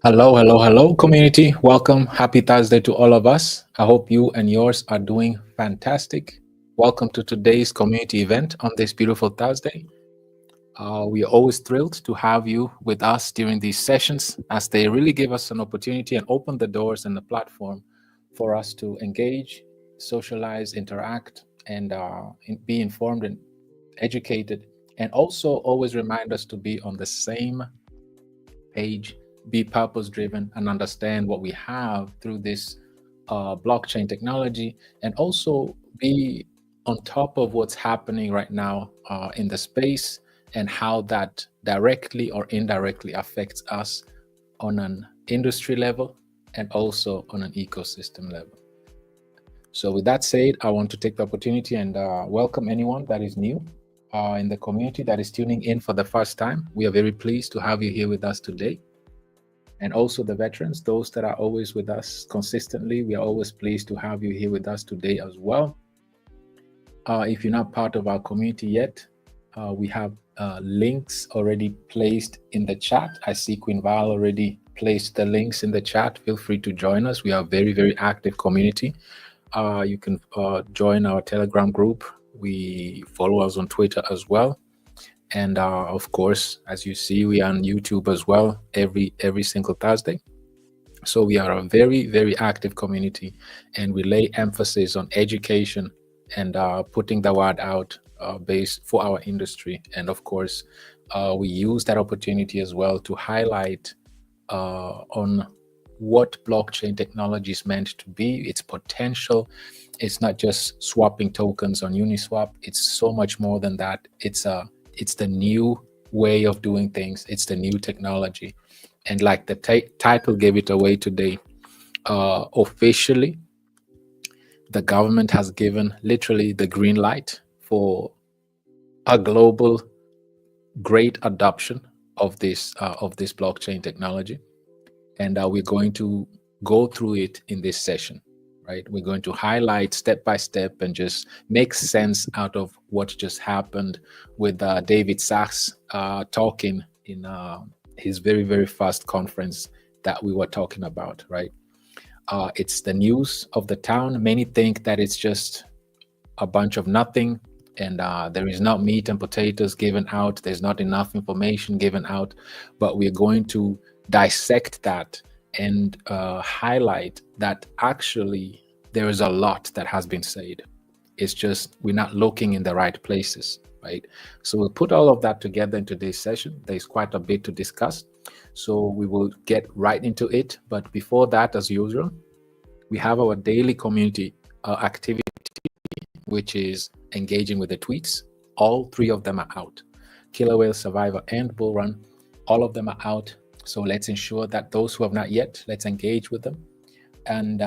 Hello, hello, hello, community. Welcome. Happy Thursday to all of us. I hope you and yours are doing fantastic. Welcome to today's community event on this beautiful Thursday. We are always thrilled to have you with us during these sessions as they really give us an opportunity and open the doors and the platform for us to engage, socialize, interact, and be informed and educated, and also always remind us to be on the same page, be purpose driven, and understand what we have through this blockchain technology, and also be on top of what's happening right now in the space and how that directly or indirectly affects us on an industry level and also on an ecosystem level. So with that said, I want to take the opportunity and welcome anyone that is new in the community that is tuning in for the first time. We are very pleased to have you here with us today. And also the veterans, those that are always with us consistently, we are always pleased to have you here with us today as well. If you're not part of our community yet, we have links already placed in the chat. I see Queen Val already placed the links in the chat. Feel free to join us. We are a very, very active community. You can join our Telegram group. We follow us on Twitter as well. And of course, as you see, we are on YouTube as well every single Thursday. So we are a very, very active community, and we lay emphasis on education and putting the word out base for our industry. And of course, we use that opportunity as well to highlight on what blockchain technology is meant to be, its potential. It's not just swapping tokens on Uniswap. It's so much more than that. It's the new way of doing things. It's the new technology. And like the title gave it away today, officially, the government has given literally the green light for a global great adoption of this blockchain technology. And we're going to go through it in this session. Right, we're going to highlight step by step and just make sense out of what just happened with David Sachs talking in his very, very first conference that we were talking about. Right, it's the news of the town. Many think that it's just a bunch of nothing, and there is not meat and potatoes given out. There's not enough information given out, but we're going to dissect that and highlight that actually there is a lot that has been said. It's just we're not looking in the right places, right? So we'll put all of that together in today's session. There's quite a bit to discuss, so we will get right into it. But before that, as usual, we have our daily community activity, which is engaging with the tweets. All three of them are out. Killer Whale, Survivor, and Bullrun, all of them are out. So let's ensure that those who have not yet, let's engage with them. And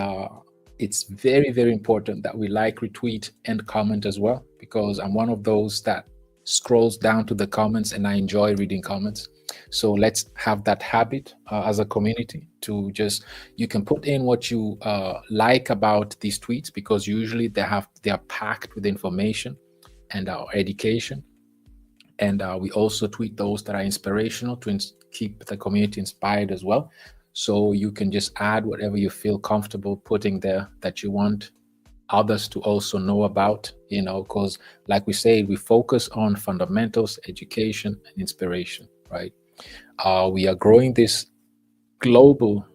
it's very, very important that we like, retweet, and comment as well, because I'm one of those that scrolls down to the comments and I enjoy reading comments. So let's have that habit as a community to just, you can put in what you like about these tweets, because usually they are packed with information and education. And we also tweet those that are inspirational to keep the community inspired as well. So you can just add whatever you feel comfortable putting there that you want others to also know about, because like we say, we focus on fundamentals, education, and inspiration, right? We are growing this global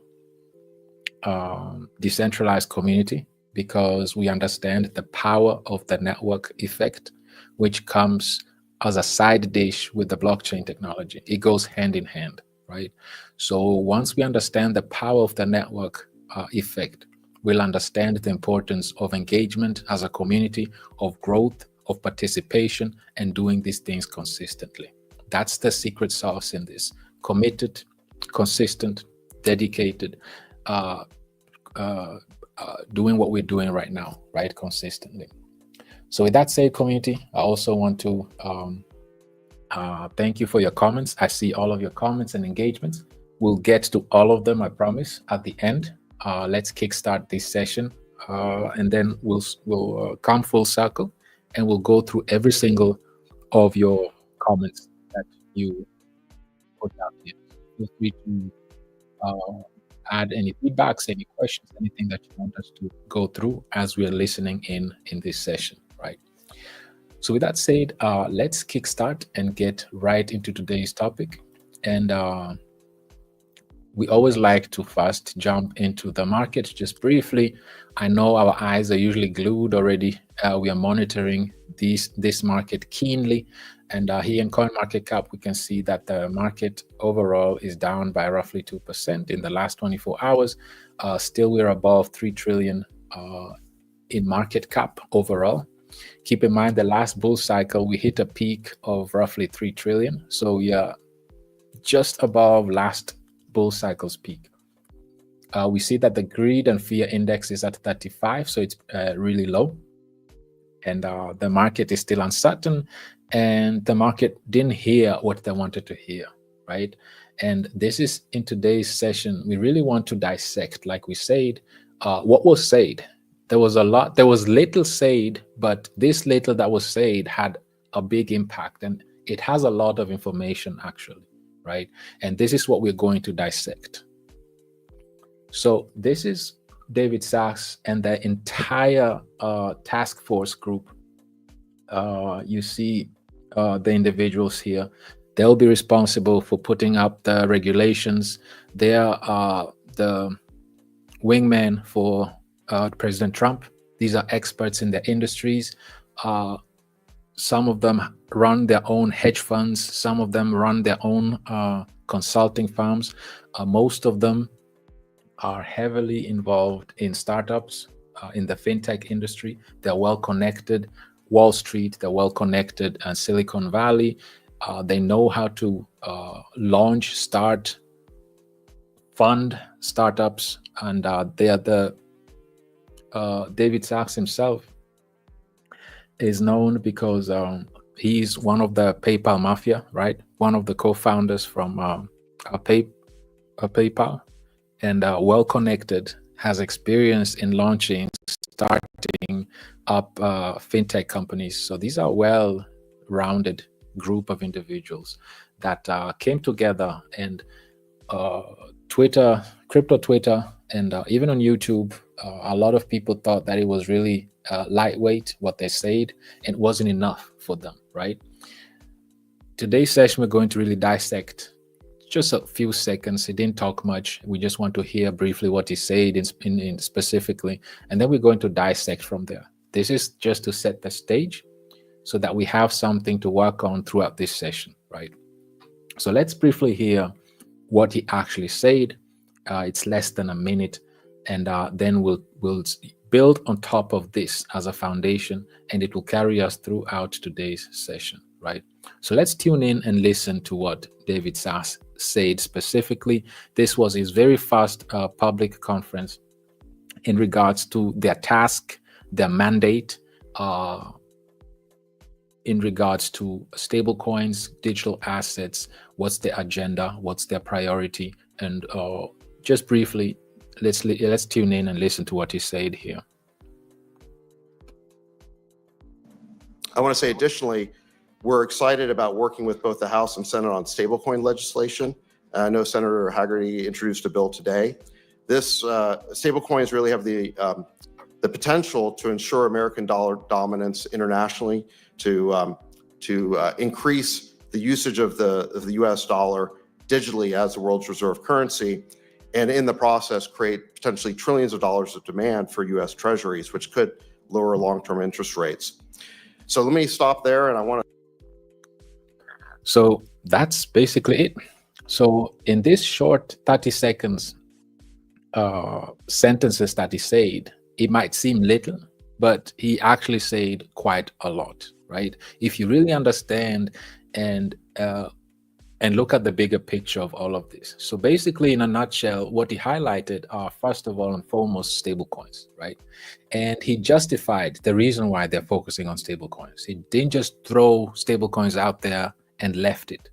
decentralized community because we understand the power of the network effect, which comes as a side dish with the blockchain technology. It goes hand in hand, right? So once we understand the power of the network effect, we'll understand the importance of engagement as a community, of growth, of participation, and doing these things consistently. That's the secret sauce in this. Committed, consistent, dedicated, doing what we're doing right now, right? Consistently. So with that said, community, I also want to thank you for your comments. I see all of your comments and engagements. We'll get to all of them, I promise, at the end. Let's kickstart this session, and then we'll come full circle, and we'll go through every single of your comments that you put out here. Feel free to add any feedbacks, any questions, anything that you want us to go through as we are listening in this session, right? So with that said, let's kickstart and get right into today's topic. And we always like to first jump into the market just briefly. I know our eyes are usually glued already. We are monitoring this market keenly. And here in CoinMarketCap, we can see that the market overall is down by roughly 2% in the last 24 hours. Still, we're above 3 trillion in market cap overall. Keep in mind, the last bull cycle, we hit a peak of roughly 3 trillion. So we are just above last bull cycle's peak. We see that the greed and fear index is at 35, so it's really low. And the market is still uncertain, and the market didn't hear what they wanted to hear, right? And this is in today's session, we really want to dissect, like we said, what was said. There was little said, but this little that was said had a big impact, and it has a lot of information actually, right? And this is what we're going to dissect. So this is David Sachs and the entire task force group. You see the individuals here. They'll be responsible for putting up the regulations. They are the wingmen for President Trump. These are experts in their industries. Some of them run their own hedge funds. Some of them run their own consulting firms. Most of them are heavily involved in startups, in the fintech industry. They're well connected. Wall Street, they're well connected, and Silicon Valley. They know how to launch, start, fund startups, and they are the David Sachs himself is known because he's one of the PayPal mafia, right? One of the co-founders from PayPal, and well connected, has experience in launching, starting up fintech companies. So these are well-rounded group of individuals that came together, and Twitter, crypto Twitter, and even on YouTube, a lot of people thought that it was really lightweight what they said, and it wasn't enough for them, right? Today's session, we're going to really dissect just a few seconds. He didn't talk much. We just want to hear briefly what he said in specifically, and then we're going to dissect from there. This is just to set the stage so that we have something to work on throughout this session, right? So let's briefly hear what he actually said. It's less than a minute, and then we'll build on top of this as a foundation, and it will carry us throughout today's session, right? So let's tune in and listen to what David Sachs said specifically. This was his very first public conference in regards to their task, their mandate, in regards to stablecoins, digital assets, what's their agenda, what's their priority, and just briefly, let's tune in and listen to what he said here. I want to say additionally, we're excited about working with both the House and Senate on stablecoin legislation. I know Senator Haggerty introduced a bill today. This stablecoins really have the potential to ensure American dollar dominance internationally, to increase the usage of the U.S. dollar digitally as the world's reserve currency, and in the process create potentially trillions of dollars of demand for U.S. treasuries, which could lower long-term interest rates. So let me stop there, and I want to. So that's basically it. So in this short 30 seconds sentences that he said, it might seem little, but he actually said quite a lot, right? If you really understand and look at the bigger picture of all of this. So basically, in a nutshell, what he highlighted are, first of all and foremost, stablecoins, right? And he justified the reason why they're focusing on stablecoins. He didn't just throw stablecoins out there and left it.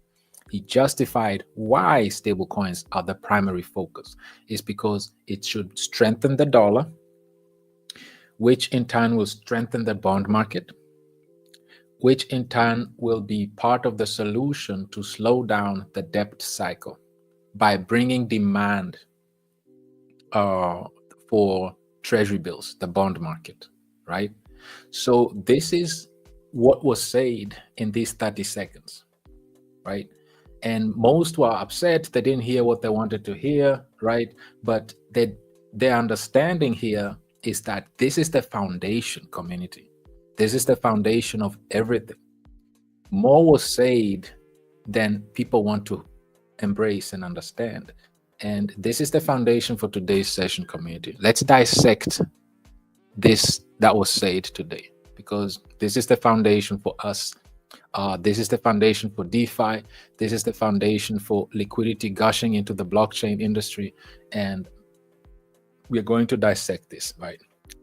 He justified why stablecoins are the primary focus. Is because it should strengthen the dollar, which in turn will strengthen the bond market, which in turn will be part of the solution to slow down the debt cycle. by bringing demand for treasury bills, the bond market, right? So this is what was said in these 30 seconds, right? And most were upset. They didn't hear what they wanted to hear, right? But their understanding here is that this is the foundation, community. This is the foundation of everything. More was said than people want to embrace and understand. And this is the foundation for today's session, community. Let's dissect this that was said today, because this is the foundation for us. This is the foundation for DeFi. This is the foundation for liquidity gushing into the blockchain industry. And we're going to dissect this, right?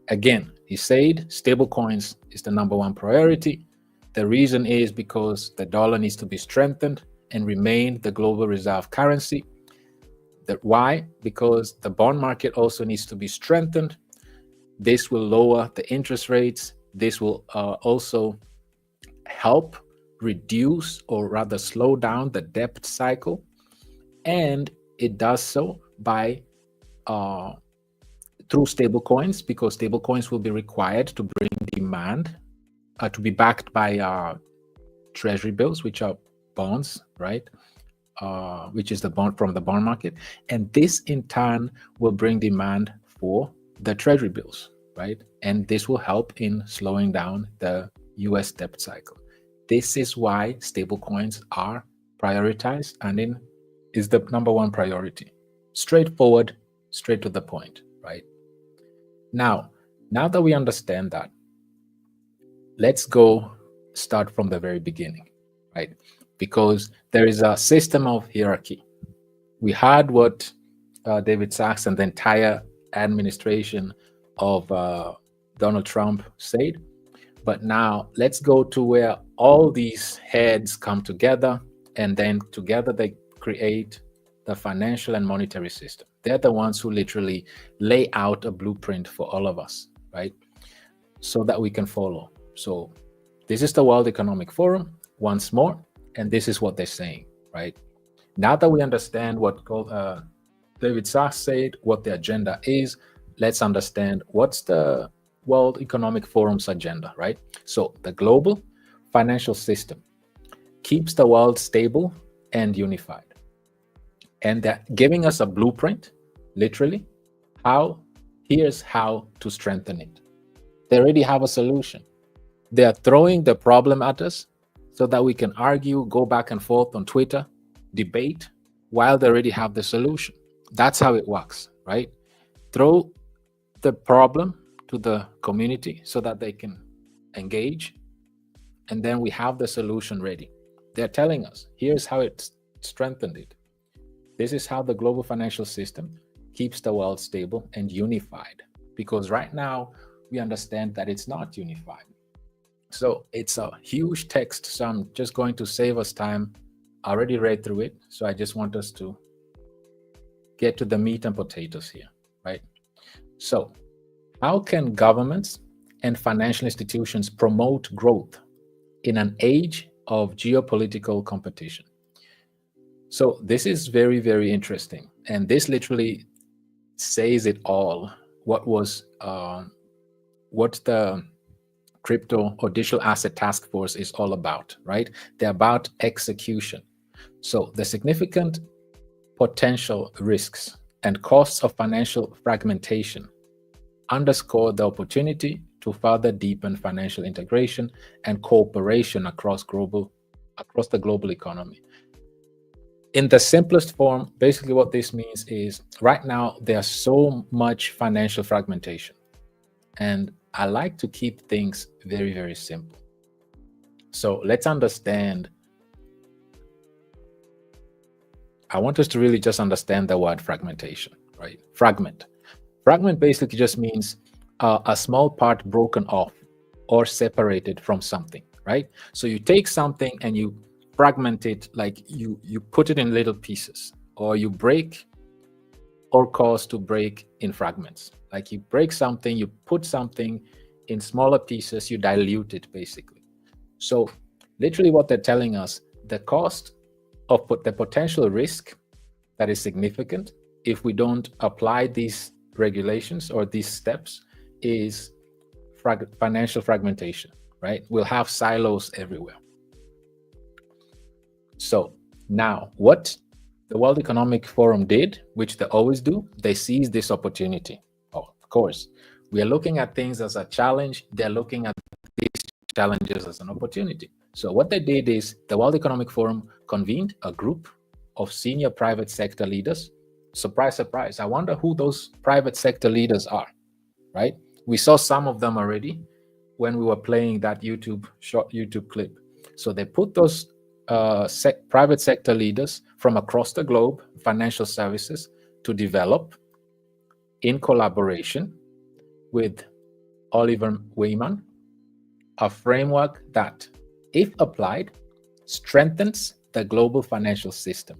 Again, he said stablecoins is the #1 priority. The reason is because the dollar needs to be strengthened and remain the global reserve currency. Why? Because the bond market also needs to be strengthened. This will lower the interest rates. This will also help reduce, or rather slow down, the debt cycle. And it does so by through stablecoins, because stablecoins will be required to bring demand, to be backed by treasury bills, which are bonds, right? Which is the bond from the bond market. And this in turn will bring demand for the treasury bills, right? And this will help in slowing down the US debt cycle. This is why stablecoins are prioritized and is the #1 priority. Straightforward, straight to the point, right? Now that we understand that, let's go start from the very beginning, right? Because there is a system of hierarchy. We heard what David Sachs and the entire administration of Donald Trump said. But now let's go to where all these heads come together, and then together they create the financial and monetary system. They're the ones who literally lay out a blueprint for all of us, right? So that we can follow. So this is the World Economic Forum once more, and this is what they're saying, right? Now that we understand what David Sachs said, what the agenda is, let's understand what's the World Economic Forum's agenda, right? So the global financial system keeps the world stable and unified. And they're giving us a blueprint, literally, here's how to strengthen it. They already have a solution. They are throwing the problem at us so that we can argue, go back and forth on Twitter, debate, while they already have the solution. That's how it works, right? Throw the problem to the community so that they can engage, and then we have the solution ready. They're telling us, here's how it strengthened it. This is how the global financial system keeps the world stable and unified. Because right now, we understand that it's not unified. So it's a huge text, so I'm just going to save us time. I already read through it, so I just want us to get to the meat and potatoes here, right? So how can governments and financial institutions promote growth in an age of geopolitical competition? So this is very, very interesting. And this literally says it all. What the crypto or digital asset task force is all about, right? They're about execution. So the significant potential risks and costs of financial fragmentation underscore the opportunity to further deepen financial integration and cooperation across the global economy. In the simplest form, basically what this means is right now there's so much financial fragmentation. And I like to keep things very, very simple. So let's understand. I want us to really just understand the word fragmentation, right? Fragment basically just means a small part broken off or separated from something, right? So you take something and you fragment it, like you put it in little pieces, or you break or cause to break in fragments. Like you break something, you put something in smaller pieces, you dilute it basically. So literally what they're telling us, the cost of the potential risk that is significant if we don't apply these regulations or these steps is financial fragmentation, right? We'll have silos everywhere. So now what the World Economic Forum did, which they always do, they seized this opportunity. Oh, of course, we are looking at things as a challenge. They're looking at these challenges as an opportunity. So what they did is the World Economic Forum convened a group of senior private sector leaders. Surprise, surprise. I wonder who those private sector leaders are, right? We saw some of them already when we were playing that short YouTube clip. So they put those private sector leaders from across the globe, financial services, to develop, in collaboration with Oliver Wyman, a framework that, if applied, strengthens the global financial system,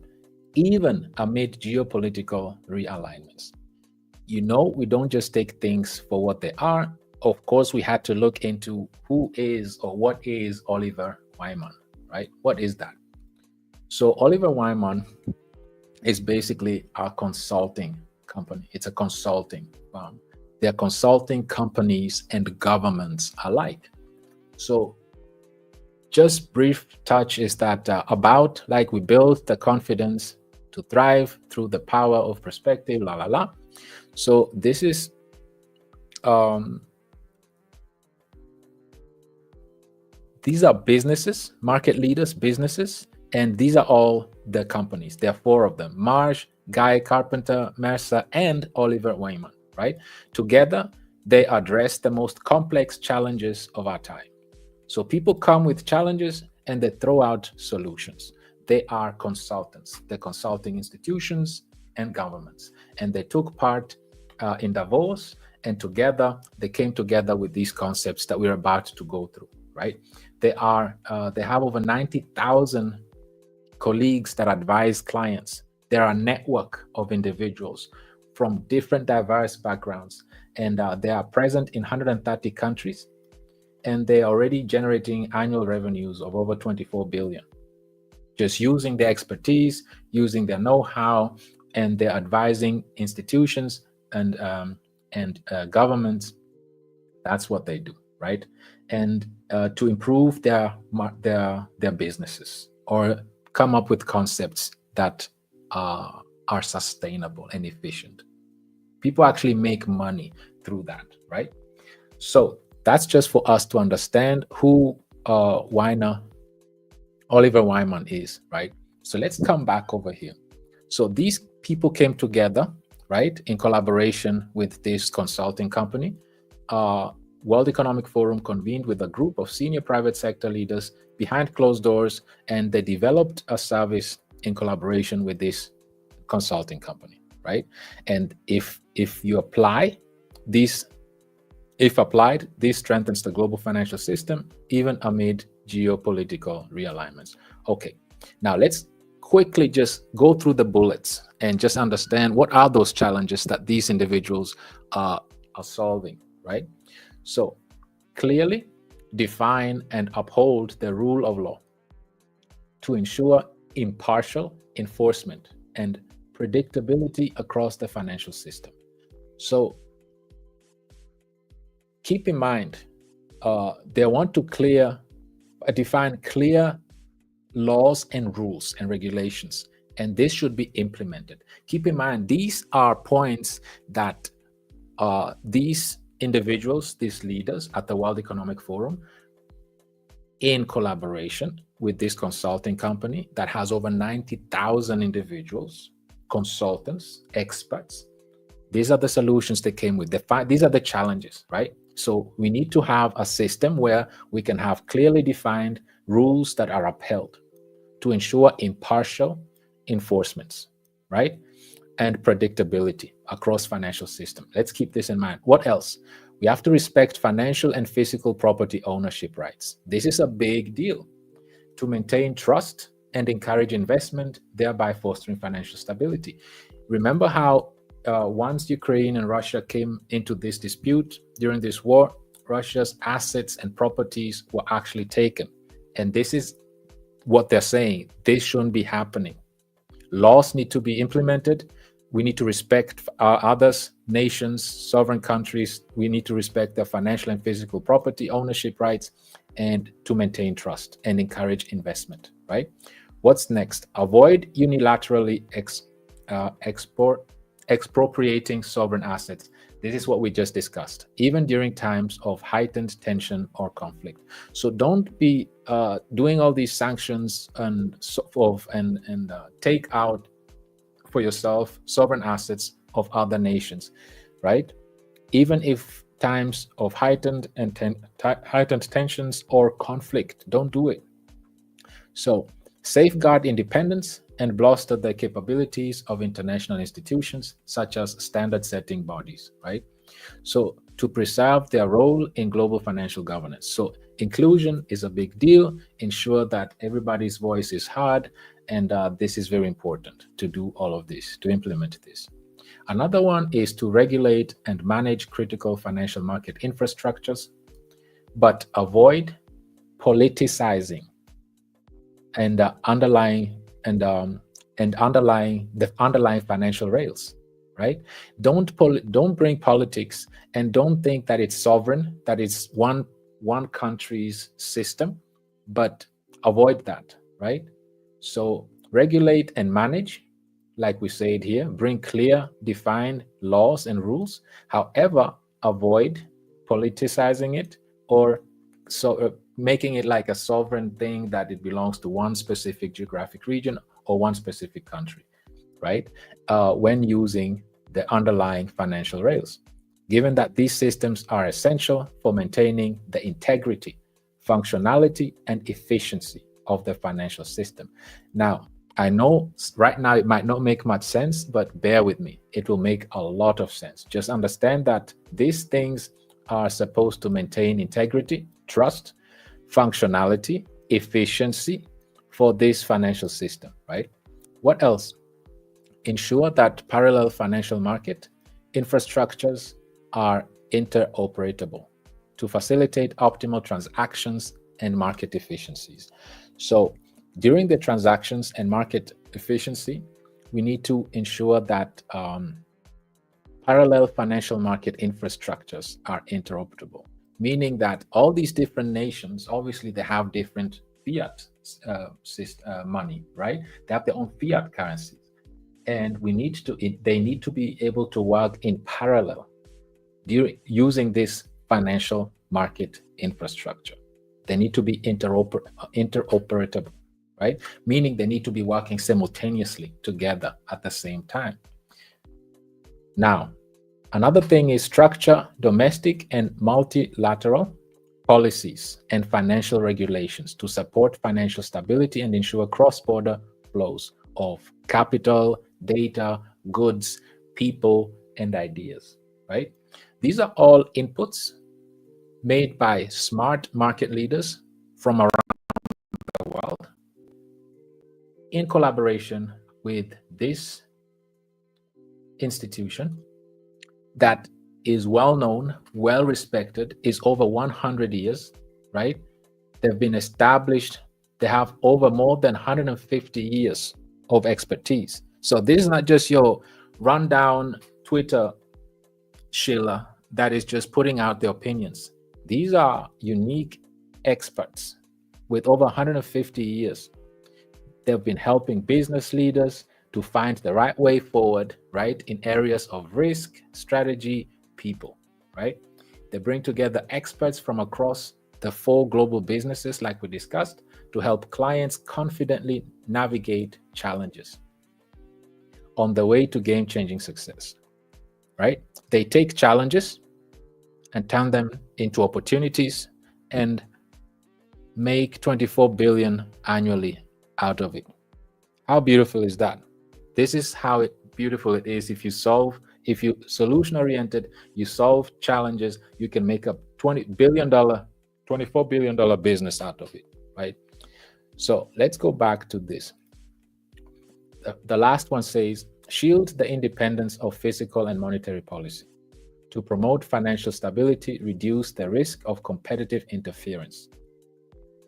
even amid geopolitical realignments. You know, we don't just take things for what they are. Of course, we had to look into who is or what is Oliver Wyman, right? What is that? So Oliver Wyman is basically a consulting company. It's a consulting firm. They're consulting companies and governments alike. So just brief touch is that about like we build the confidence to thrive through the power of perspective, la la la. So this is these are businesses, market leaders, businesses, and these are all the companies. There are 4 of them: Marsh, Guy Carpenter, Mercer, and Oliver Wyman, right? Together, they address the most complex challenges of our time. So people come with challenges and they throw out solutions. They are consultants. They're consulting institutions and governments. And they took part in Davos, and together they came together with these concepts that we're about to go through, right? They have over 90,000 colleagues that advise clients. They're a network of individuals from different diverse backgrounds, and they are present in 130 countries, and they're already generating annual revenues of over 24 billion, just using their expertise, using their know-how, and they're advising institutions and governments. That's what they do, right? And to improve their businesses or come up with concepts that are sustainable and efficient. People actually make money through that, right? So that's just for us to understand who Oliver Wyman is, right? So let's come back over here. So these people came together, right, in collaboration with this consulting company. World Economic Forum convened with a group of senior private sector leaders behind closed doors, and they developed a service in collaboration with this consulting company, right? And if you apply this, if applied, this strengthens the global financial system, even amid geopolitical realignments. Okay, now let's quickly just go through the bullets and just understand what are those challenges that these individuals are solving, right? So clearly define and uphold the rule of law to ensure impartial enforcement and predictability across the financial system. So keep in mind, they want to define clear laws and rules and regulations, and this should be implemented. Keep in mind, these are points that these individuals, these leaders at the World Economic Forum, in collaboration with this consulting company that has over 90,000 individuals, consultants, experts. These are the solutions they came with. These are the challenges, right? So we need to have a system where we can have clearly defined rules that are upheld to ensure impartial enforcements, right? And predictability across financial system. Let's keep this in mind. What else? We have to respect financial and physical property ownership rights. This is a big deal to maintain trust and encourage investment, thereby fostering financial stability. Remember how once Ukraine and Russia came into this dispute during this war, Russia's assets and properties were actually taken. And this is what they're saying. This shouldn't be happening. Laws need to be implemented. We need to respect our others, nations, sovereign countries. We need to respect their financial and physical property ownership rights, and to maintain trust and encourage investment, right? What's next? Avoid unilaterally expropriating sovereign assets. This is what we just discussed, even during times of heightened tension or conflict. So don't be doing all these sanctions and so forth and take out for yourself sovereign assets of other nations, right? Even if times of heightened tensions or conflict, don't do it. So safeguard independence and bolster the capabilities of international institutions such as standard-setting bodies, right? So to preserve their role in global financial governance. So inclusion is a big deal. Ensure that everybody's voice is heard, and this is very important to do all of this, to implement this. Another one is to regulate and manage critical financial market infrastructures, but avoid politicizing and underlying the underlying financial rails, right? Don't bring politics, and don't think that it's sovereign, that it's one country's system, but avoid that, right? So regulate and manage, like we said here, bring clear, defined laws and rules. However, avoid politicizing it or making it like a sovereign thing that it belongs to one specific geographic region or one specific country, right? When using the underlying financial rails, given that these systems are essential for maintaining the integrity, functionality, and efficiency of the financial system. Now, I know right now it might not make much sense, but bear with me. It will make a lot of sense. Just understand that these things are supposed to maintain integrity, trust, functionality, efficiency for this financial system, right? What else? Ensure that parallel financial market infrastructures are interoperable to facilitate optimal transactions and market efficiencies. So during the transactions and market efficiency, we need to ensure that parallel financial market infrastructures are interoperable, meaning that all these different nations, obviously they have different fiat money, right? They have their own fiat currencies, and they need to be able to work in parallel using this financial market infrastructure. They need to be interoperable, right? Meaning they need to be working simultaneously together at the same time. Now, another thing is structure domestic and multilateral policies and financial regulations to support financial stability and ensure cross-border flows of capital, data, goods, people, and ideas, right? These are all inputs made by smart market leaders from around the world in collaboration with this institution that is well known, well respected, is over 100 years, right? They've been established. They have over more than 150 years of expertise. So this is not just your rundown Twitter shiller that is just putting out their opinions. These are unique experts with over 150 years. They've been helping business leaders to find the right way forward, right, in areas of risk, strategy, people, right? They bring together experts from across the 4 global businesses, like we discussed, to help clients confidently navigate challenges on the way to game-changing success, right? They take challenges and turn them into opportunities and make 24 billion annually out of it. How beautiful is that? This is how beautiful it is. If you solution oriented, you solve challenges, you can make a $24 billion business out of it, right? So let's go back to this. The last one says, shield the independence of fiscal and monetary policy to promote financial stability, reduce the risk of competitive interference,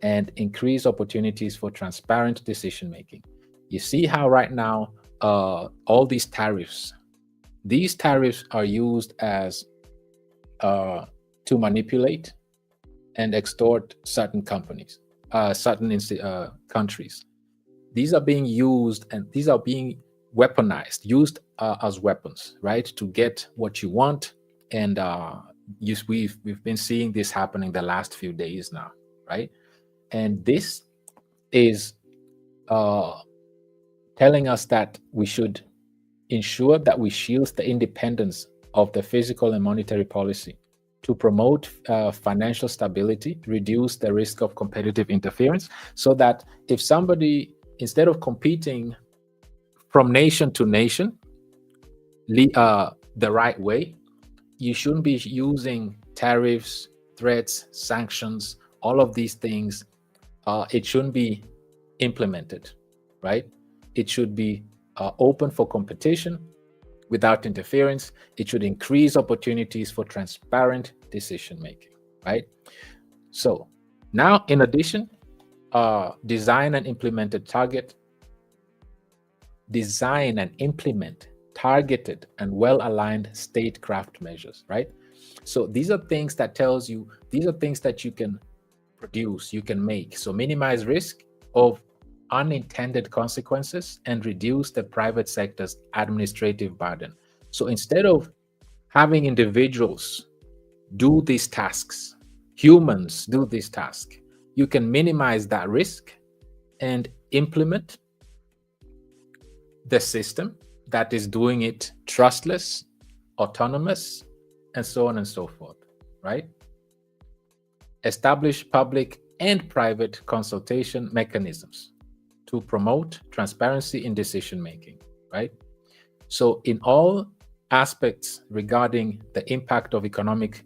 and increase opportunities for transparent decision-making. You see how right now all these tariffs are used as to manipulate and extort certain companies, certain countries. These are being used, and these are being weaponized, used as weapons, right, to get what you want. And we've been seeing this happening the last few days now, right? And this is telling us that we should ensure that we shield the independence of the fiscal and monetary policy to promote financial stability, reduce the risk of competitive interference, so that if somebody, instead of competing from nation to nation the right way, you shouldn't be using tariffs, threats, sanctions, all of these things. It shouldn't be implemented, right? It should be open for competition without interference. It should increase opportunities for transparent decision making, right? So now, in addition, design and implement targeted and well-aligned statecraft measures, right? So these are things that tells you, these are things that you can produce, you can make. So minimize risk of unintended consequences and reduce the private sector's administrative burden. So instead of having individuals do these tasks, humans do this task, you can minimize that risk and implement the system that is doing it trustless, autonomous, and so on and so forth, right? Establish public and private consultation mechanisms to promote transparency in decision making, right? So in all aspects regarding the impact of economic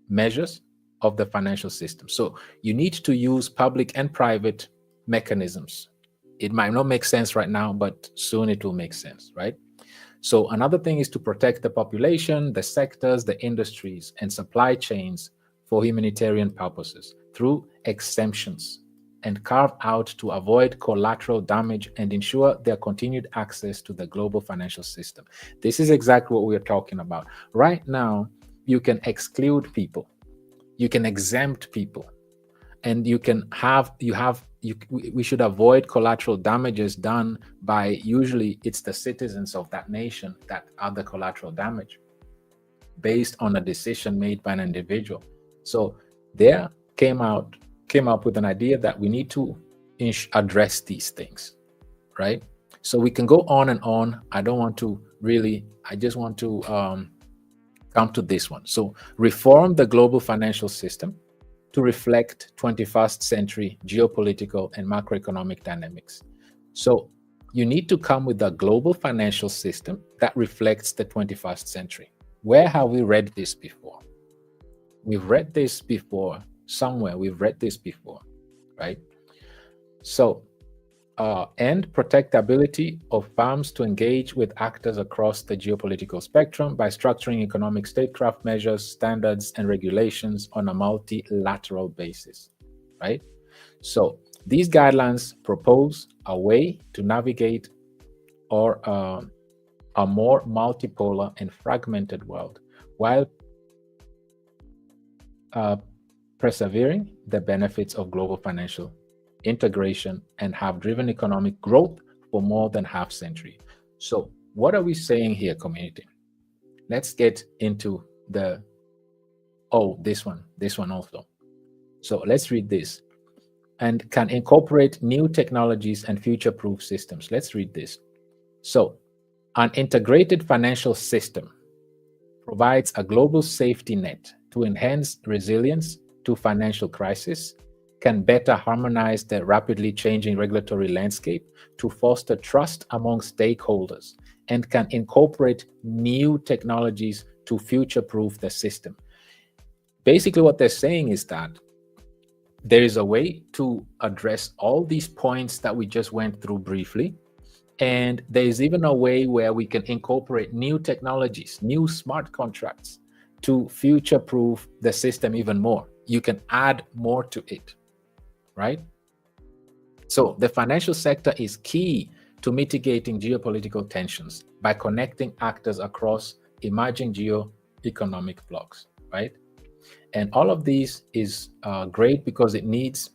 measures of the financial system. So you need to use public and private mechanisms. It might not make sense right now, but soon it will make sense, right? So another thing is to protect the population, the sectors, the industries, and supply chains for humanitarian purposes through exemptions and carve out to avoid collateral damage and ensure their continued access to the global financial system. This is exactly what we're talking about. Right now, you can exclude people, you can exempt people, and we should avoid collateral damages done by, usually it's the citizens of that nation that are the collateral damage based on a decision made by an individual. So there came up with an idea that we need to address these things, right? So we can go on and on. I just want to come to this one. So reform the global financial system to reflect 21st century geopolitical and macroeconomic dynamics. So you need to come with a global financial system that reflects the 21st century. Where have we read this before? We've read this before somewhere. We've read this before, right? So, and protect the ability of firms to engage with actors across the geopolitical spectrum by structuring economic statecraft measures, standards, and regulations on a multilateral basis, right? So these guidelines propose a way to navigate a more multipolar and fragmented world while persevering the benefits of global financial integration and have driven economic growth for more than half century. So what are we saying here, community? Let's get into this one also. So let's read this. And can incorporate new technologies and future-proof systems. Let's read this. So an integrated financial system provides a global safety net to enhance resilience to financial crisis, can better harmonize the rapidly changing regulatory landscape to foster trust among stakeholders, and can incorporate new technologies to future-proof the system. Basically, what they're saying is that there is a way to address all these points that we just went through briefly, and there is even a way where we can incorporate new technologies, new smart contracts to future-proof the system even more. You can add more to it, right? So the financial sector is key to mitigating geopolitical tensions by connecting actors across emerging geo-economic blocks, right? And all of these is great because it needs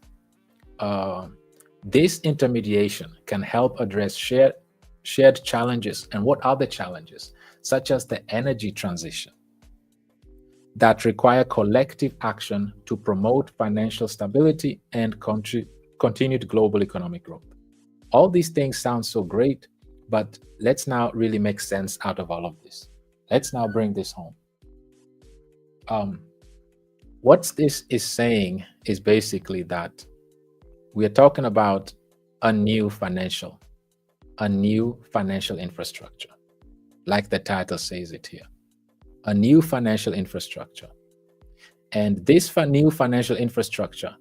this intermediation can help address shared challenges. And what are the challenges? Such as the energy transition that require collective action to promote financial stability and continued global economic growth. All these things sound so great, but let's now really make sense out of all of this. Let's now bring this home. What this is saying is basically that we are talking about a new financial infrastructure, like the title says it here, a new financial infrastructure. And this new financial infrastructure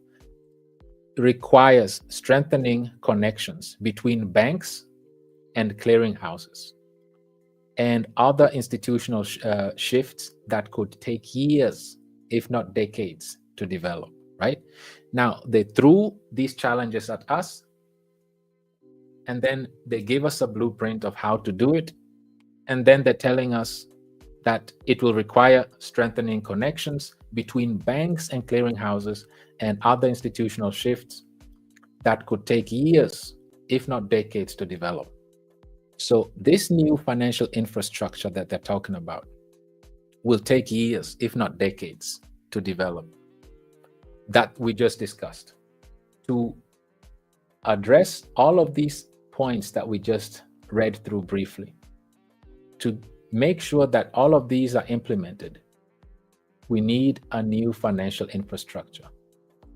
requires strengthening connections between banks and clearinghouses and other institutional shifts that could take years, if not decades, to develop, right? Now, they threw these challenges at us, and then they gave us a blueprint of how to do it. And then they're telling us that it will require strengthening connections between banks and clearinghouses and other institutional shifts that could take years, if not decades, to develop. So this new financial infrastructure that they're talking about will take years, if not decades, to develop, that we just discussed. To address all of these points that we just read through briefly, to make sure that all of these are implemented, we need a new financial infrastructure.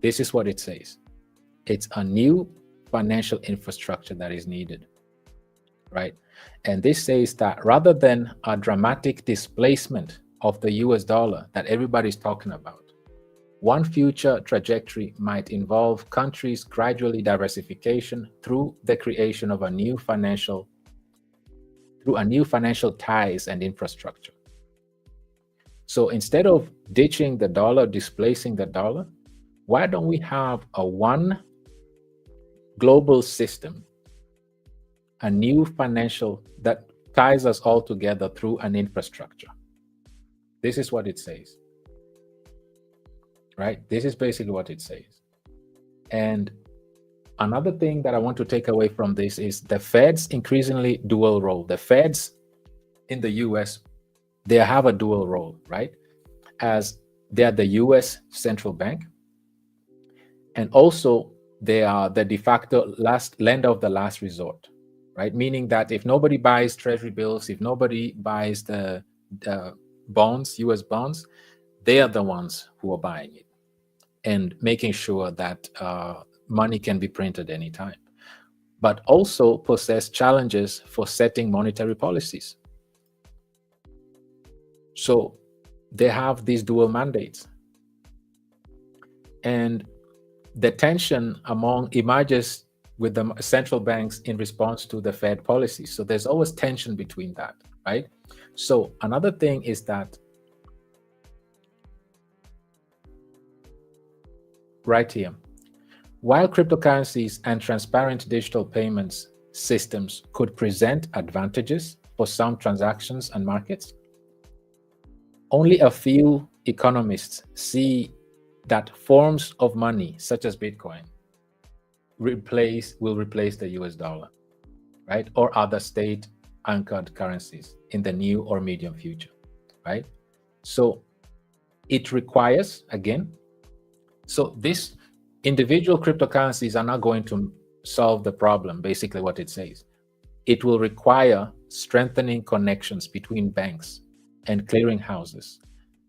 This is what it says. It's a new financial infrastructure that is needed, right? And this says that rather than a dramatic displacement of the US dollar that everybody's talking about, one future trajectory might involve countries' gradually diversification through the creation of a new financial ties and infrastructure. So instead of ditching the dollar, displacing the dollar, why don't we have a one global system, a new financial that ties us all together through an infrastructure? This is what it says, right? This is basically what it says. And another thing that I want to take away from this is the Fed's increasingly dual role. The Feds in the US, they have a dual role, right? As they are the US central bank, and also they are the de facto last lender of the last resort, right? Meaning that if nobody buys treasury bills, if nobody buys the bonds, US bonds, they are the ones who are buying it and making sure that money can be printed anytime, but also possess challenges for setting monetary policies. So they have these dual mandates. And the tension emerges with the central banks in response to the Fed policy. So there's always tension between that, right? So another thing is that right here, while cryptocurrencies and transparent digital payments systems could present advantages for some transactions and markets, only a few economists see that forms of money, such as Bitcoin, will replace the US dollar, right? Or other state-anchored currencies in the near or medium future, right? So it requires, again, so this individual cryptocurrencies are not going to solve the problem, basically what it says. It will require strengthening connections between banks and clearinghouses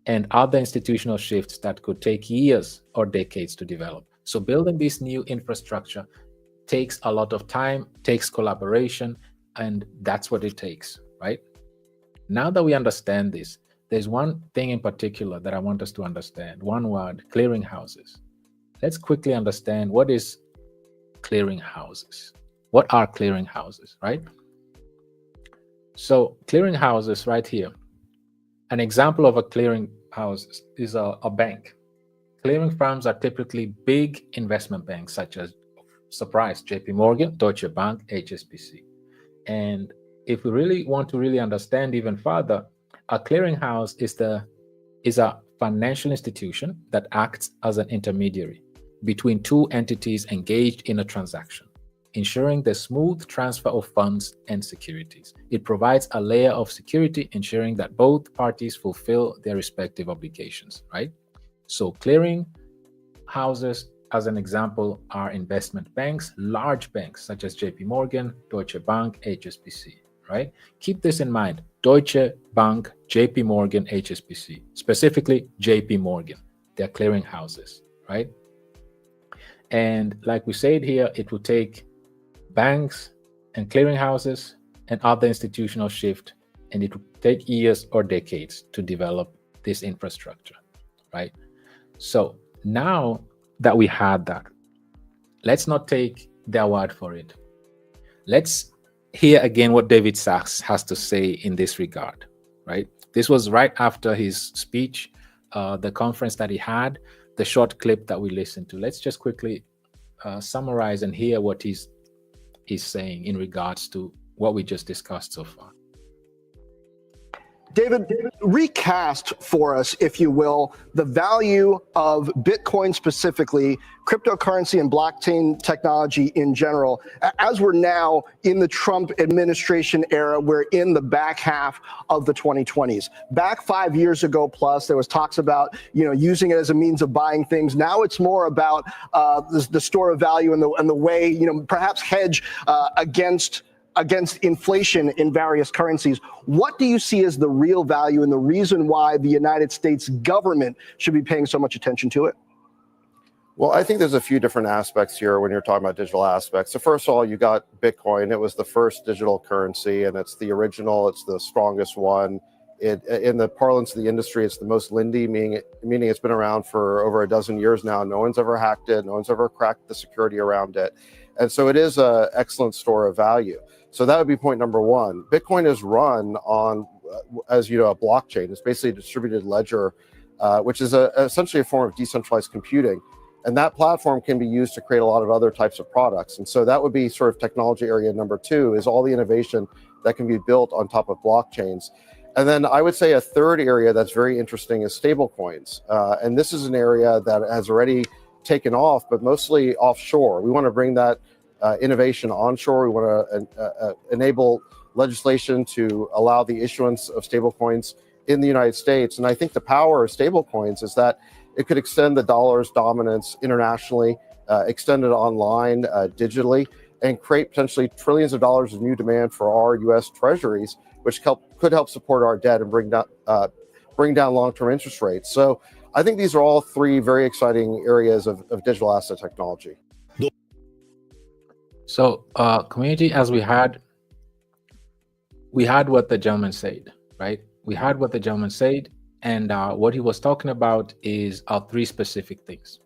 and other institutional shifts that could take years or decades to develop. So building this new infrastructure takes a lot of time, takes collaboration, and that's what it takes, right? Now that we understand this, there's one thing in particular that I want us to understand. One word: clearinghouses. Let's quickly understand what is clearinghouses. What are clearinghouses, right? So clearinghouses right here. An example of a clearinghouse is a bank. Clearing firms are typically big investment banks such as, surprise, JPMorgan, Deutsche Bank, HSBC. And if we really want to really understand even further, a clearinghouse is a financial institution that acts as an intermediary between two entities engaged in a transaction, ensuring the smooth transfer of funds and securities. It provides a layer of security, ensuring that both parties fulfill their respective obligations, right? So clearing houses, as an example, are investment banks, large banks such as JPMorgan, Deutsche Bank, HSBC, right? Keep this in mind. Deutsche Bank, JPMorgan, HSBC, specifically JPMorgan, they're clearing houses, right? And like we said here, it will take banks and clearing houses and other institutional shift, and it will take years or decades to develop this infrastructure, right? So now that we had that, let's not take their word for it. Let's hear again what David Sachs has to say in this regard, right? This was right after his speech, the conference that he had, the short clip that we listened to. Let's just quickly summarize and hear what he's saying in regards to what we just discussed so far. David, recast for us, if you will, the value of Bitcoin specifically, cryptocurrency and blockchain technology in general. As we're now in the Trump administration era, we're in the back half of the 2020s. Back 5 years ago plus, there was talks about using it as a means of buying things. Now it's more about the store of value and the way perhaps hedge against inflation in various currencies. What do you see as the real value and the reason why the United States government should be paying so much attention to it? Well, I think there's a few different aspects here when you're talking about digital aspects. So first of all, you got Bitcoin. It was the first digital currency, and it's the original. It's the strongest one. In the parlance of the industry, it's the most lindy, meaning it's been around for over a dozen years now. No one's ever hacked it. No one's ever cracked the security around it. And so it is an excellent store of value. So that would be point number one. Bitcoin is run on, as you know, a blockchain. It's basically a distributed ledger, which is essentially a form of decentralized computing. And that platform can be used to create a lot of other types of products. And so that would be sort of technology area number two, is all the innovation that can be built on top of blockchains. And then I would say a third area that's very interesting is stablecoins. And this is an area that has already taken off, but mostly offshore. We want to bring that innovation onshore. We want to enable legislation to allow the issuance of stablecoins in the United States. And I think the power of stablecoins is that it could extend the dollar's dominance internationally, extend it online, digitally, and create potentially trillions of dollars of new demand for our U.S. treasuries, which could help support our debt and bring down long-term interest rates. So I think these are all three very exciting areas of digital asset technology. So, community, as we had what the gentleman said, right? We had what the gentleman said, and what he was talking about is three specific things.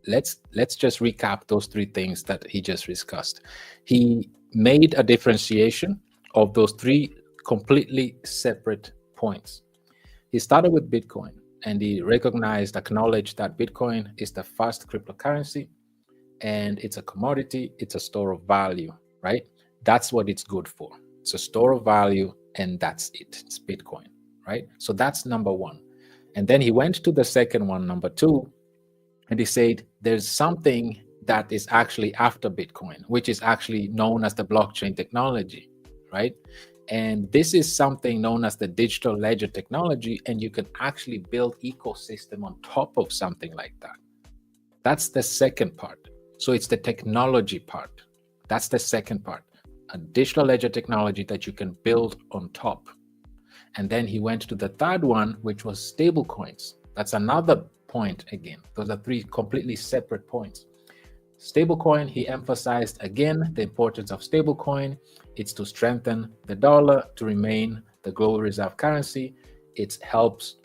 Let's just recap those three things that he just discussed. He made a differentiation of those three completely separate points. He started with Bitcoin, and he acknowledged that Bitcoin is the first cryptocurrency, and it's a commodity, it's a store of value, right? That's what it's good for. It's a store of value, and that's it. It's Bitcoin, right? So that's number one. And then he went to the second one, number two, and he said there's something that is actually after Bitcoin, which is actually known as the blockchain technology, right? And this is something known as the digital ledger technology, and you can actually build ecosystem on top of something like that. That's the second part. So it's the technology part. That's the second part. A digital ledger technology that you can build on top. And then he went to the third one, which was stablecoins. That's another point again. Those are three completely separate points. Stablecoin, he emphasized again the importance of stablecoin. It's to strengthen the dollar to remain the global reserve currency. It helps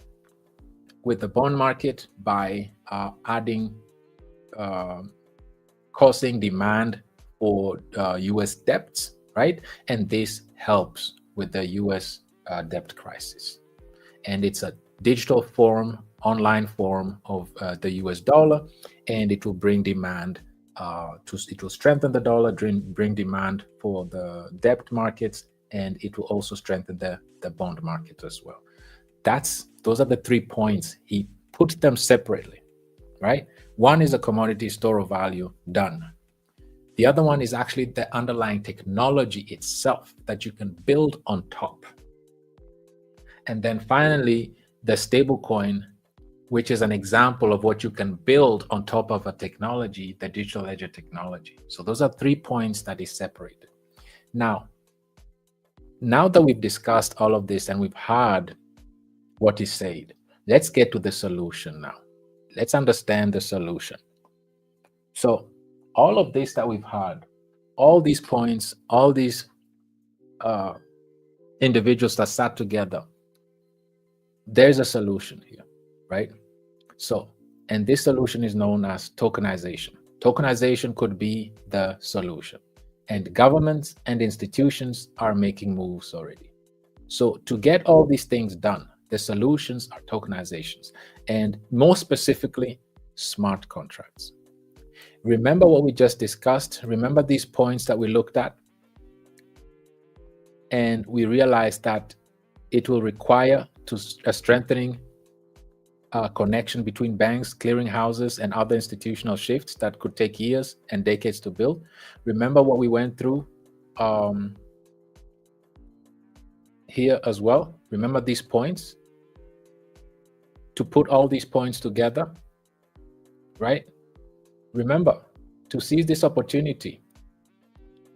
with the bond market by causing demand for US debts, right? And this helps with the US debt crisis. And it's a digital form, online form of the US dollar, and it will bring demand It will strengthen the dollar, bring demand for the debt markets, and it will also strengthen the bond market as well. Those are the 3 points. He put them separately, right? One is a commodity store of value, done. The other one is actually the underlying technology itself that you can build on top. And then finally, the stablecoin, which is an example of what you can build on top of a technology, the digital ledger technology. So those are 3 points that is separated. Now that we've discussed all of this and we've heard what is said, let's get to the solution now. Let's understand the solution. So all of this that we've heard, all these points, all these individuals that sat together, there's a solution here, right? So, and this solution is known as tokenization. Tokenization could be the solution. And governments and institutions are making moves already. So to get all these things done, the solutions are tokenizations, and more specifically, smart contracts. Remember what we just discussed? Remember these points that we looked at? And we realized that it will require a strengthening connection between banks, clearing houses, and other institutional shifts that could take years and decades to build. Remember what we went through here as well? Remember these points? To put all these points together, right? Remember, to seize this opportunity,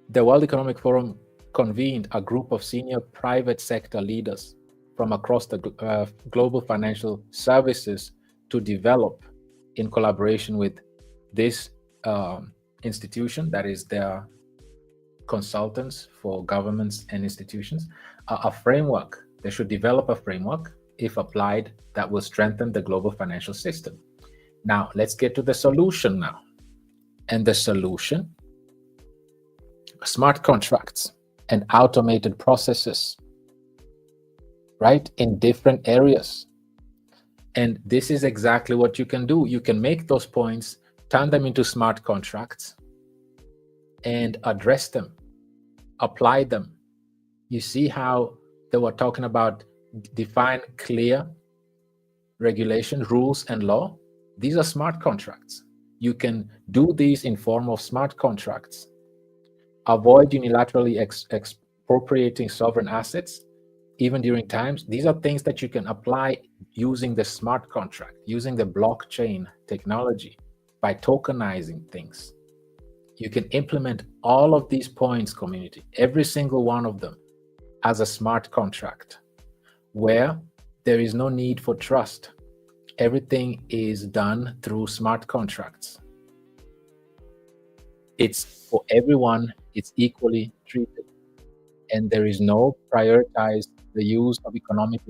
the World Economic Forum convened a group of senior private sector leaders from across the global financial services to develop, in collaboration with this institution, that is their consultants for governments and institutions, a framework. They should develop a framework, if applied, that will strengthen the global financial system. Now, let's get to the solution now. And the solution, smart contracts and automated processes, right, in different areas. And this is exactly what you can do. You can make those points, turn them into smart contracts, and address them, apply them. You see how they were talking about define clear regulation, rules, and law? These are smart contracts. You can do these in form of smart contracts. Avoid unilaterally expropriating sovereign assets, even during times. These are things that you can apply using the smart contract, using the blockchain technology, by tokenizing things. You can implement all of these points, community, every single one of them, as a smart contract, where there is no need for trust. Everything is done through smart contracts. It's for everyone, it's equally treated. And there is no prioritize the use of economic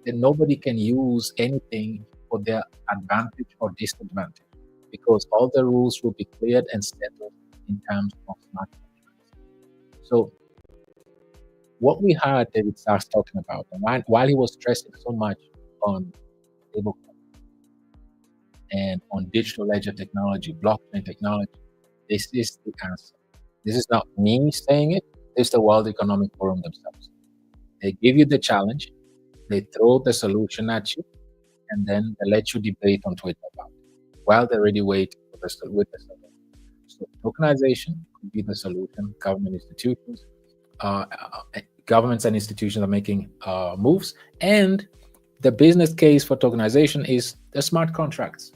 nobody can use anything for their advantage or disadvantage, because all the rules will be cleared and settled in terms of smart contracts. So what we heard David Sachs talking about, and while he was stressing so much on stablecoin and on digital ledger technology, blockchain technology, this is the answer. This is not me saying it. This is the World Economic Forum themselves. They give you the challenge, they throw the solution at you, and then they let you debate on Twitter about it while they're already waiting with the solution. So tokenization could be the solution. Governments and institutions are making moves, and the business case for tokenization is the smart contracts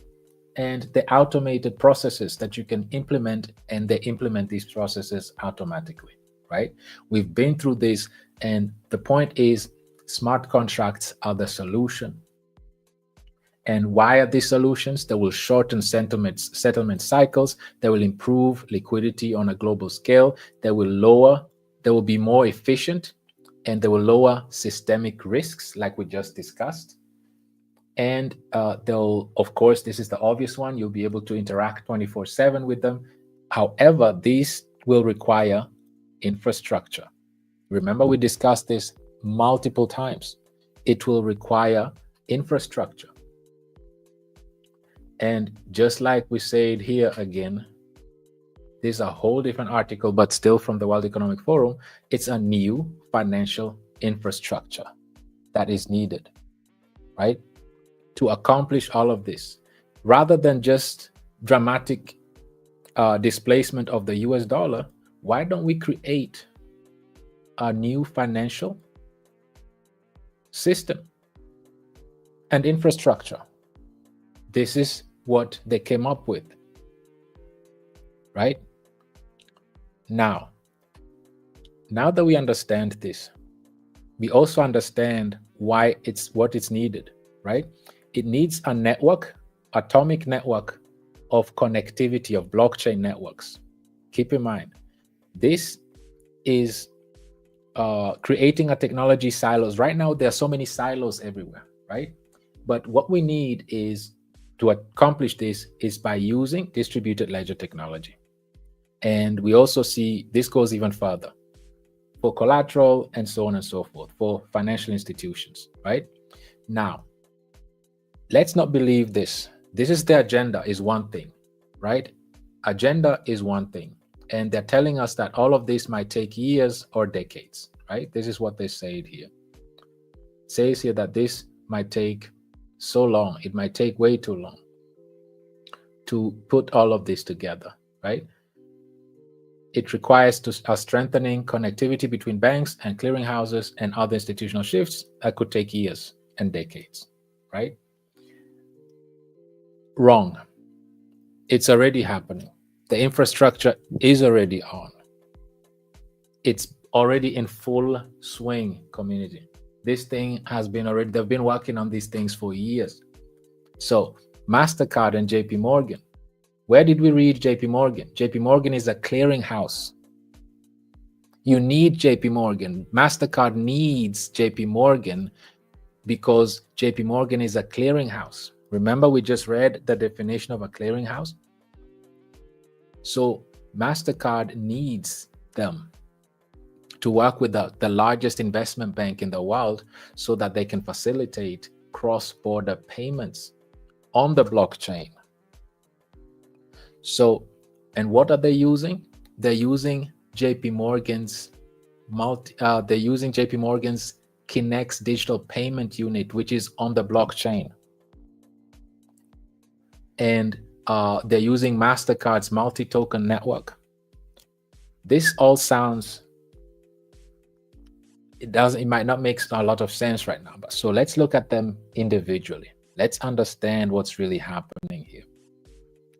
and the automated processes that you can implement, and they implement these processes automatically, right? We've been through this, and the point is smart contracts are the solution. And why are these solutions? They will shorten settlement cycles, they will improve liquidity on a global scale, they will be more efficient, and they will lower systemic risks like we just discussed. And they'll, of course, this is the obvious one, you'll be able to interact 24/7 with them. However, these will require infrastructure. Remember, we discussed this multiple times. It will require infrastructure. And just like we said here again, This is a whole different article, but still from the World Economic Forum. It's a new financial infrastructure that is needed, right, to accomplish all of this. Rather than just dramatic displacement of the US dollar, why don't we create a new financial system and infrastructure? This is what they came up with, right? Now that we understand this, we also understand why what it's needed, right? It needs a network, atomic network of connectivity of blockchain networks. Keep in mind, this is creating a technology silos. Right now, there are so many silos everywhere, right? But what we need is to accomplish this is by using distributed ledger technology. And we also see this goes even further for collateral and so on and so forth for financial institutions, right? Now, let's not believe this. This is the agenda is one thing, right? Agenda is one thing. And they're telling us that all of this might take years or decades, right? This is what they say here. It says here that this might take so long. It might take way too long to put all of this together, right? It requires a strengthening connectivity between banks and clearinghouses and other institutional shifts that could take years and decades, right? Wrong. It's already happening. The infrastructure is already on. It's already in full swing, community. This thing has been already, they've been working on these things for years. So Mastercard and JPMorgan, where did we read JPMorgan? JPMorgan is a clearinghouse. You need JPMorgan. Mastercard needs JPMorgan because JPMorgan is a clearinghouse. Remember, we just read the definition of a clearinghouse? So Mastercard needs them to work with the largest investment bank in the world so that they can facilitate cross-border payments on the blockchain. So, and what are they using? They're using JPMorgan's Kinex digital payment unit, which is on the blockchain. And they're using Mastercard's multi-token network. This all sounds, it might not make a lot of sense right now, but so let's look at them individually. Let's understand what's really happening here.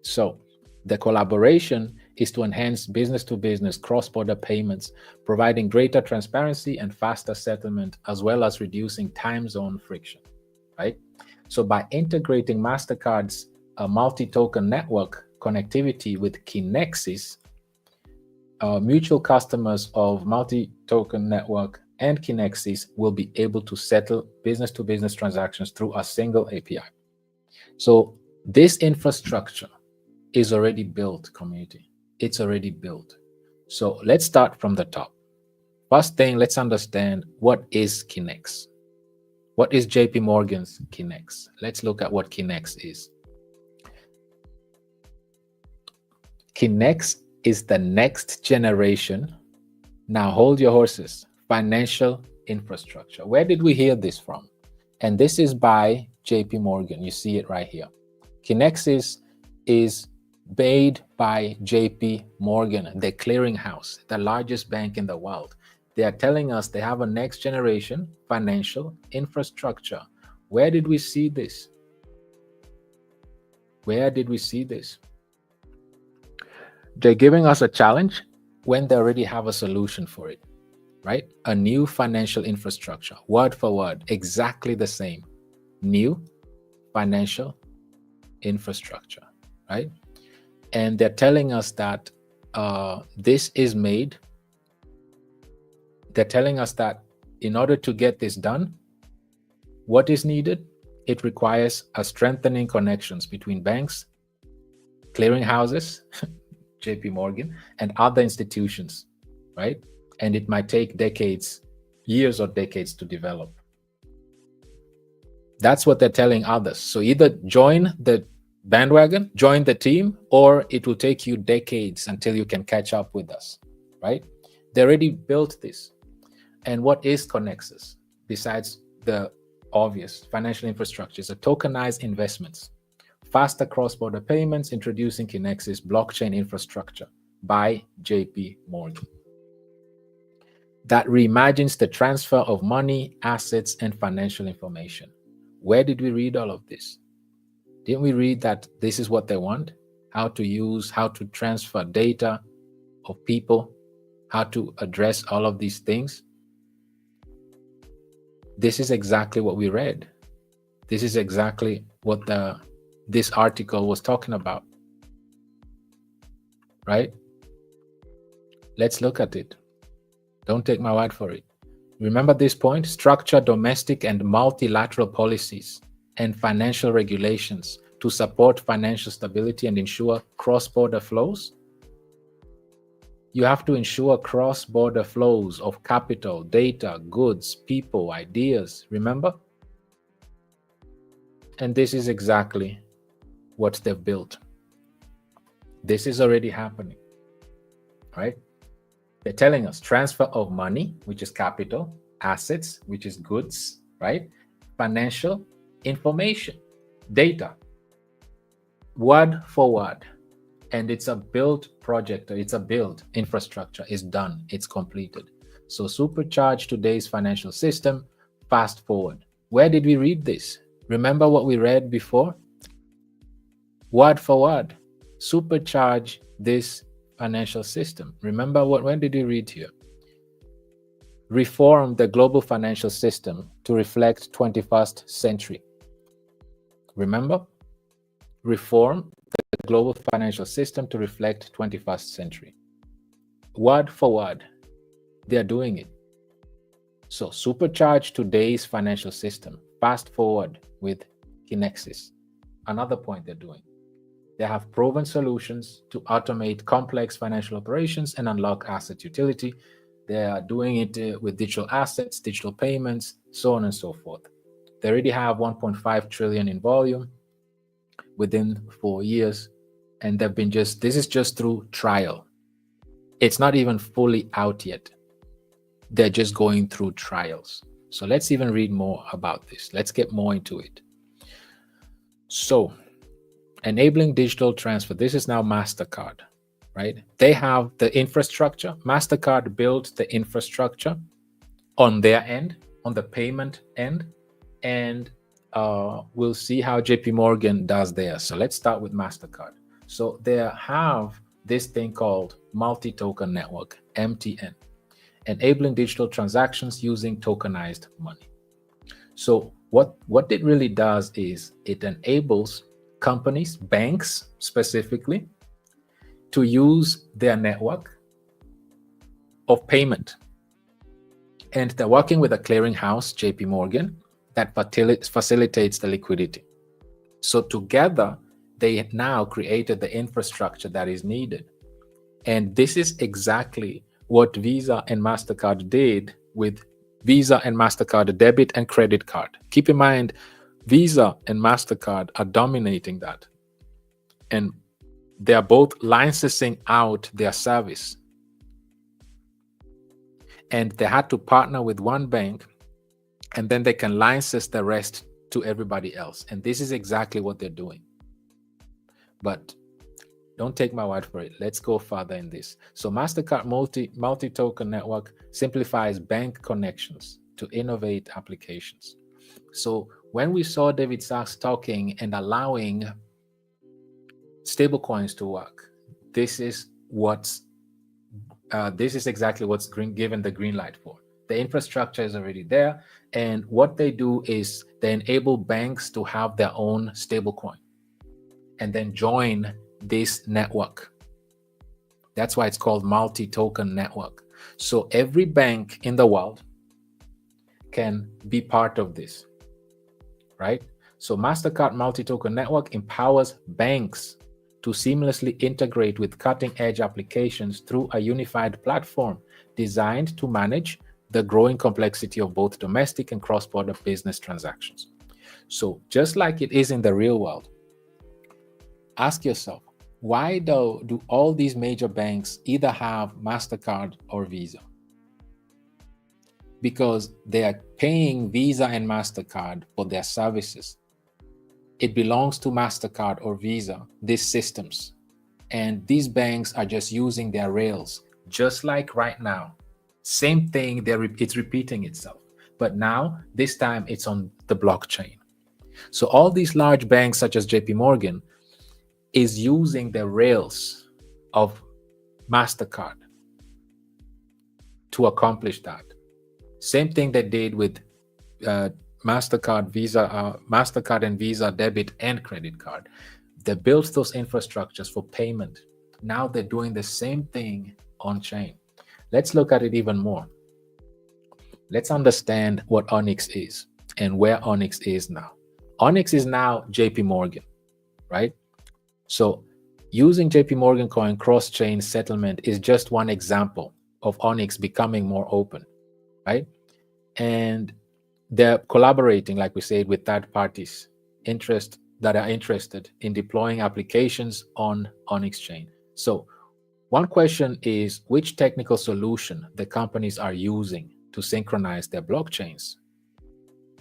So the collaboration is to enhance business-to-business cross-border payments, providing greater transparency and faster settlement, as well as reducing time zone friction, right? So by integrating Mastercard's multi-token network connectivity with Kinex's, mutual customers of multi-token network and Kinex's will be able to settle business-to-business transactions through a single API. So this infrastructure is already built, community. It's already built. So let's start from the top. First thing, let's understand what is Kinex. What is JPMorgan's Kinex? Let's look at what Kinex is. Kinex is the next generation, now hold your horses, financial infrastructure. Where did we hear this from? And this is by JPMorgan. You see it right here. Kinex is made by JPMorgan, the clearinghouse, the largest bank in the world. They are telling us they have a next generation financial infrastructure. Where did we see this? Where did we see this? They're giving us a challenge when they already have a solution for it, right? A new financial infrastructure, word for word, exactly the same. New financial infrastructure, right? And they're telling us that this is made. They're telling us that in order to get this done, what is needed? It requires a strengthening connections between banks, clearinghouses, JPMorgan, and other institutions, right? And it might take decades, years or decades to develop. That's what they're telling others. So either join the bandwagon, join the team, or it will take you decades until you can catch up with us, right? They already built this. And what is Connexus? Besides the obvious financial infrastructure, is a tokenized investments, faster cross-border payments, introducing Connexus blockchain infrastructure by JPMorgan. That reimagines the transfer of money, assets, and financial information. Where did we read all of this? Didn't we read that this is what they want? How to transfer data of people, how to address all of these things? This is exactly what we read. This is exactly what this article was talking about, right? Let's look at it. Don't take my word for it. Remember this point: structure domestic and multilateral policies and financial regulations to support financial stability and ensure cross-border flows. You have to ensure cross-border flows of capital, data, goods, people, ideas, remember? And this is exactly what they've built. This is already happening, right? They're telling us transfer of money, which is capital, assets, which is goods, right? Financial information, data, word for word. And it's a built project, or it's a built infrastructure. It's done, it's completed. So supercharge today's financial system, fast forward. Where did we read this? Remember what we read before? Word for word, supercharge this financial system. Remember when did we read here? Reform the global financial system to reflect 21st century. Remember? Reform the global financial system to reflect 21st century. Word for word, they're doing it. So supercharge today's financial system, fast forward with Connexus. Another point they're doing. They have proven solutions to automate complex financial operations and unlock asset utility. They are doing it with digital assets, digital payments, so on and so forth. They already have 1.5 trillion in volume within 4 years, and they've been this is just through trial. It's not even fully out yet. They're just going through trials. So let's even read more about this. Let's get more into it. So, enabling digital transfer. This is now Mastercard, right? They have the infrastructure. Mastercard built the infrastructure on their end, on the payment end, and we'll see how JPMorgan does theirs. So let's start with Mastercard. So they have this thing called multi-token network, MTN, enabling digital transactions using tokenized money. So what it really does is it enables companies, banks specifically, to use their network of payment. And they're working with a clearinghouse, JPMorgan, that facilitates the liquidity. So together, they now created the infrastructure that is needed. And this is exactly what Visa and MasterCard did with Visa and MasterCard debit and credit card. Keep in mind, Visa and MasterCard are dominating that. And they are both licensing out their service. And they had to partner with one bank, and then they can license the rest to everybody else. And this is exactly what they're doing. But don't take my word for it. Let's go further in this. So MasterCard multi-token network simplifies bank connections to innovate applications. So when we saw David Sachs talking and allowing stablecoins to work, this is exactly what's given the green light for. The infrastructure is already there, and what they do is they enable banks to have their own stablecoin and then join this network. That's why it's called multi-token network. So every bank in the world can be part of this, right? So MasterCard multi-token network empowers banks to seamlessly integrate with cutting-edge applications through a unified platform designed to manage the growing complexity of both domestic and cross-border business transactions. So just like it is in the real world, Ask yourself, why do all these major banks either have MasterCard or Visa? Because they are paying Visa and MasterCard for their services. It belongs to MasterCard or Visa, these systems. And these banks are just using their rails, just like right now. Same thing, it's repeating itself. But now, this time, it's on the blockchain. So all these large banks, such as JPMorgan, is using the rails of MasterCard to accomplish that. Same thing they did with MasterCard, Visa, MasterCard and Visa debit and credit card. They built those infrastructures for payment. Now they're doing the same thing on chain. Let's look at it even more. Let's understand what Onyx is and where Onyx is now. Onyx is now JPMorgan, right? So using JPMorgan coin cross-chain settlement is just one example of Onyx becoming more open, right? And they're collaborating, like we said, with third parties that are interested in deploying applications on Onyx chain. So one question is, which technical solution the companies are using to synchronize their blockchains?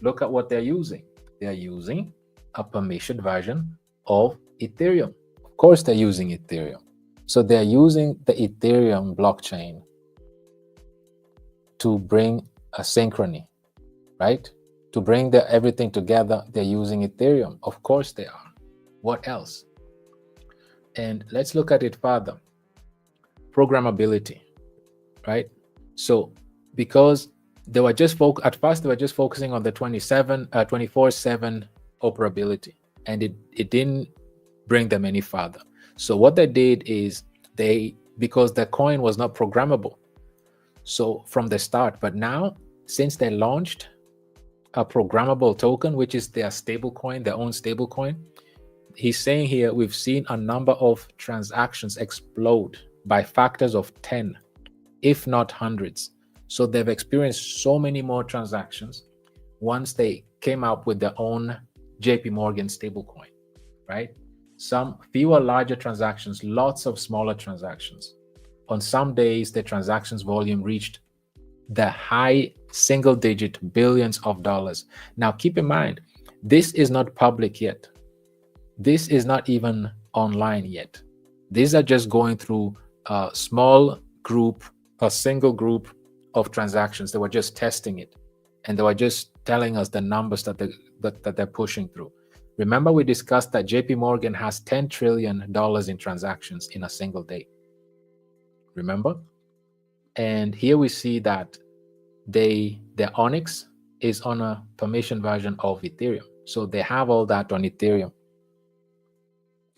Look at what they're using. They're using a permissioned version of Ethereum. Of course, they're using Ethereum. So they're using the Ethereum blockchain to bring a synchrony, right? To bring everything together, they're using Ethereum. Of course they are. What else? And let's look at it further. Programmability, right? So because they were just at first they were just focusing on the 24/7 operability, and it didn't bring them any further. So what they did is because the coin was not programmable, so from the start, but now since they launched a programmable token, which is their stablecoin, their own stablecoin, he's saying here we've seen a number of transactions explode by factors of 10, if not hundreds. So they've experienced so many more transactions once they came up with their own JPMorgan stablecoin, right? Some fewer larger transactions, lots of smaller transactions. On some days, the transactions volume reached the high single-digit billions of dollars. Now, keep in mind, this is not public yet. This is not even online yet. These are just going through a small group, a single group of transactions. They were just testing it, and they were just telling us the numbers that they're pushing through. Remember, we discussed that JPMorgan has $10 trillion in transactions in a single day. Remember? And here we see that the Onyx is on a permission version of Ethereum. So they have all that on Ethereum.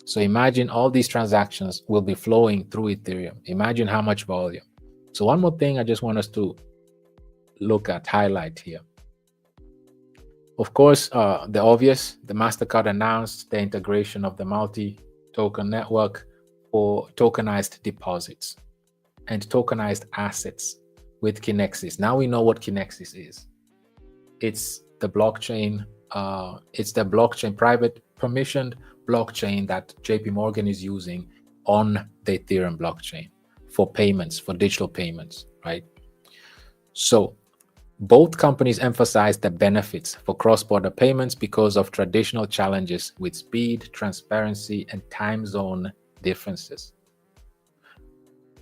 So imagine all these transactions will be flowing through Ethereum. Imagine how much volume. So one more thing I just want us to highlight here. Of course, the obvious, the MasterCard announced the integration of the multi-token network for tokenized deposits and tokenized assets with Kinexys. Now we know what Kinexys is. It's the blockchain, private permissioned blockchain that JPMorgan is using on the Ethereum blockchain for payments, for digital payments, right? So both companies emphasize the benefits for cross-border payments because of traditional challenges with speed, transparency, and time zone differences.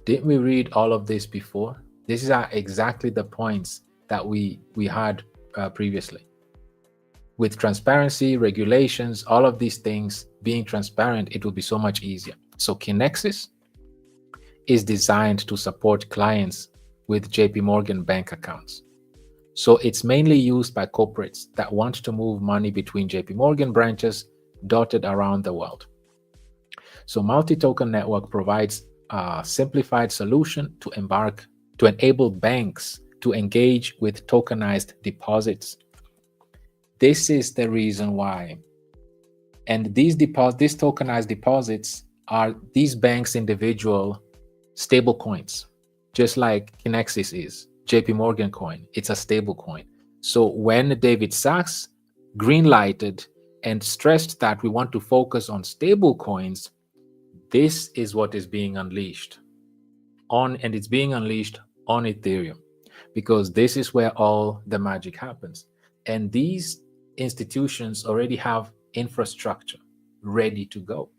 Didn't we read all of this before? This is exactly the points that we had previously. With transparency, regulations, all of these things being transparent, it will be so much easier. So Kinexys is designed to support clients with JPMorgan bank accounts. So it's mainly used by corporates that want to move money between JPMorgan branches dotted around the world. So multi-token network provides a simplified solution to enable banks to engage with tokenized deposits. This is the reason why. And these tokenized deposits are these banks' individual stable coins, just like Kinexys is. JPMorgan coin, it's a stable coin. So when David Sachs green-lighted and stressed that we want to focus on stable coins, this is what is being unleashed on, and it's being unleashed on Ethereum, because this is where all the magic happens. And these institutions already have infrastructure ready to go,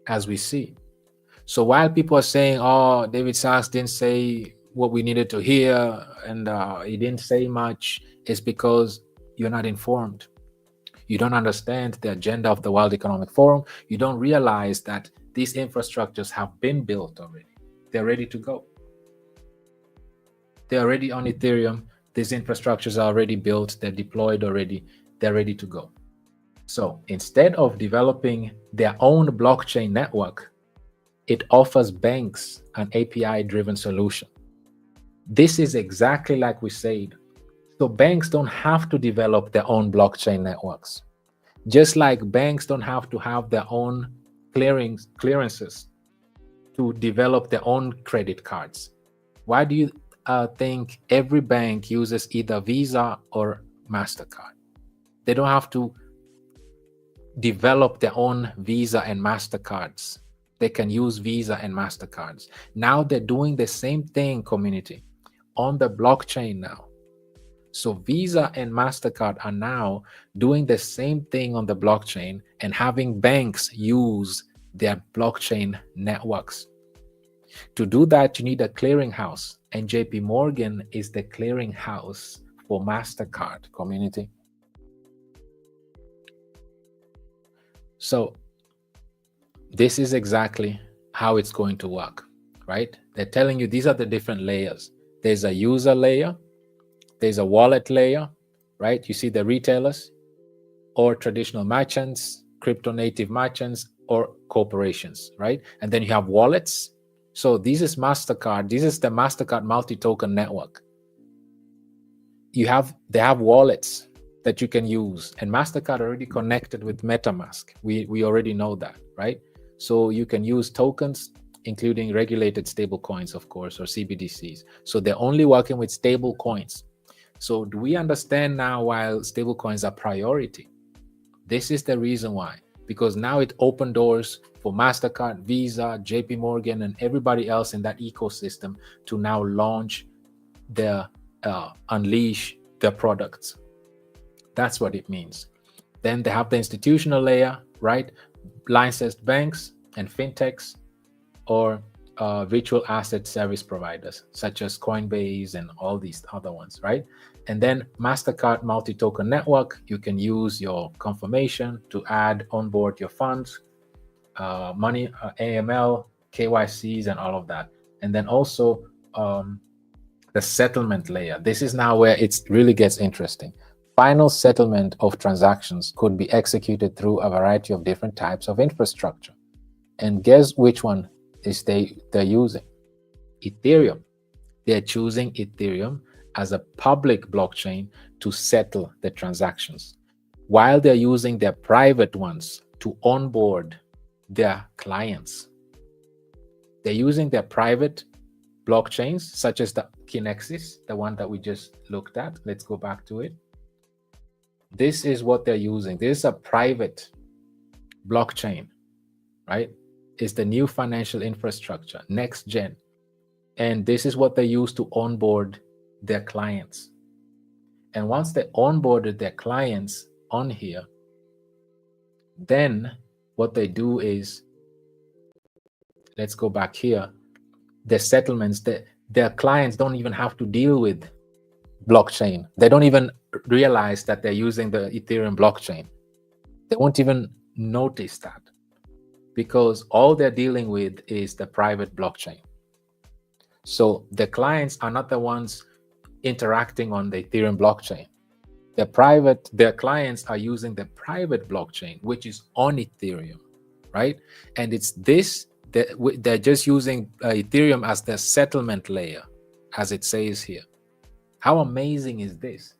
as we see. So while people are saying, oh, David Sachs didn't say what we needed to hear, and he didn't say much, it's because you're not informed. You don't understand the agenda of the World Economic Forum. You don't realize that these infrastructures have been built already. They're ready to go. They're already on Ethereum. These infrastructures are already built. They're deployed already. They're ready to go. So instead of developing their own blockchain network, it offers banks an API-driven solution. This is exactly like we said. So banks don't have to develop their own blockchain networks. Just like banks don't have to have their own clearances to develop their own credit cards. Why do you think every bank uses either Visa or MasterCard? They don't have to develop their own Visa and MasterCards. They can use Visa and MasterCards. Now they're doing the same thing, community, on the blockchain now. So Visa and MasterCard are now doing the same thing on the blockchain and having banks use their blockchain networks. To do that, you need a clearinghouse, and JPMorgan is the clearinghouse for MasterCard, community. So this is exactly how it's going to work, right? They're telling you these are the different layers. There's a user layer, there's a wallet layer, right? You see the retailers or traditional merchants, crypto native merchants, or corporations, right? And then you have wallets. So this is MasterCard. This is the MasterCard multi-token network. They have wallets that you can use, and MasterCard already connected with MetaMask. We already know that, right? So you can use tokens, including regulated stable coins, of course, or CBDCs. So they're only working with stable coins. So do we understand now why stable coins are priority? This is the reason why, because now it opened doors for MasterCard, Visa, JPMorgan, and everybody else in that ecosystem to now launch their, unleash their products. That's what it means. Then they have the institutional layer, right? Licensed banks and fintechs, or virtual asset service providers such as Coinbase and all these other ones, right? And then MasterCard multi-token network, you can use your confirmation to add onboard your funds, money, AML, KYCs, and all of that. And then also the settlement layer. This is now where it really gets interesting. Final settlement of transactions could be executed through a variety of different types of infrastructure. And guess which one is they're using? Ethereum. They're choosing Ethereum as a public blockchain to settle the transactions, while they're using their private ones to onboard their clients. They're using their private blockchains, such as the Kinexis, the one that we just looked at. Let's go back to it. This is what they're using. This is a private blockchain, right? It's the new financial infrastructure, next gen. And this is what they use to onboard their clients. And once they onboarded their clients on here, then what they do is, let's go back here, the settlements, their clients don't even have to deal with blockchain. They don't even realize that they're using the Ethereum blockchain. They won't even notice that, because all they're dealing with is the private blockchain. So the clients are not the ones interacting on the Ethereum blockchain. Their clients are using the private blockchain, which is on Ethereum, right? And it's this, they're just using Ethereum as their settlement layer, as it says here. How amazing is this?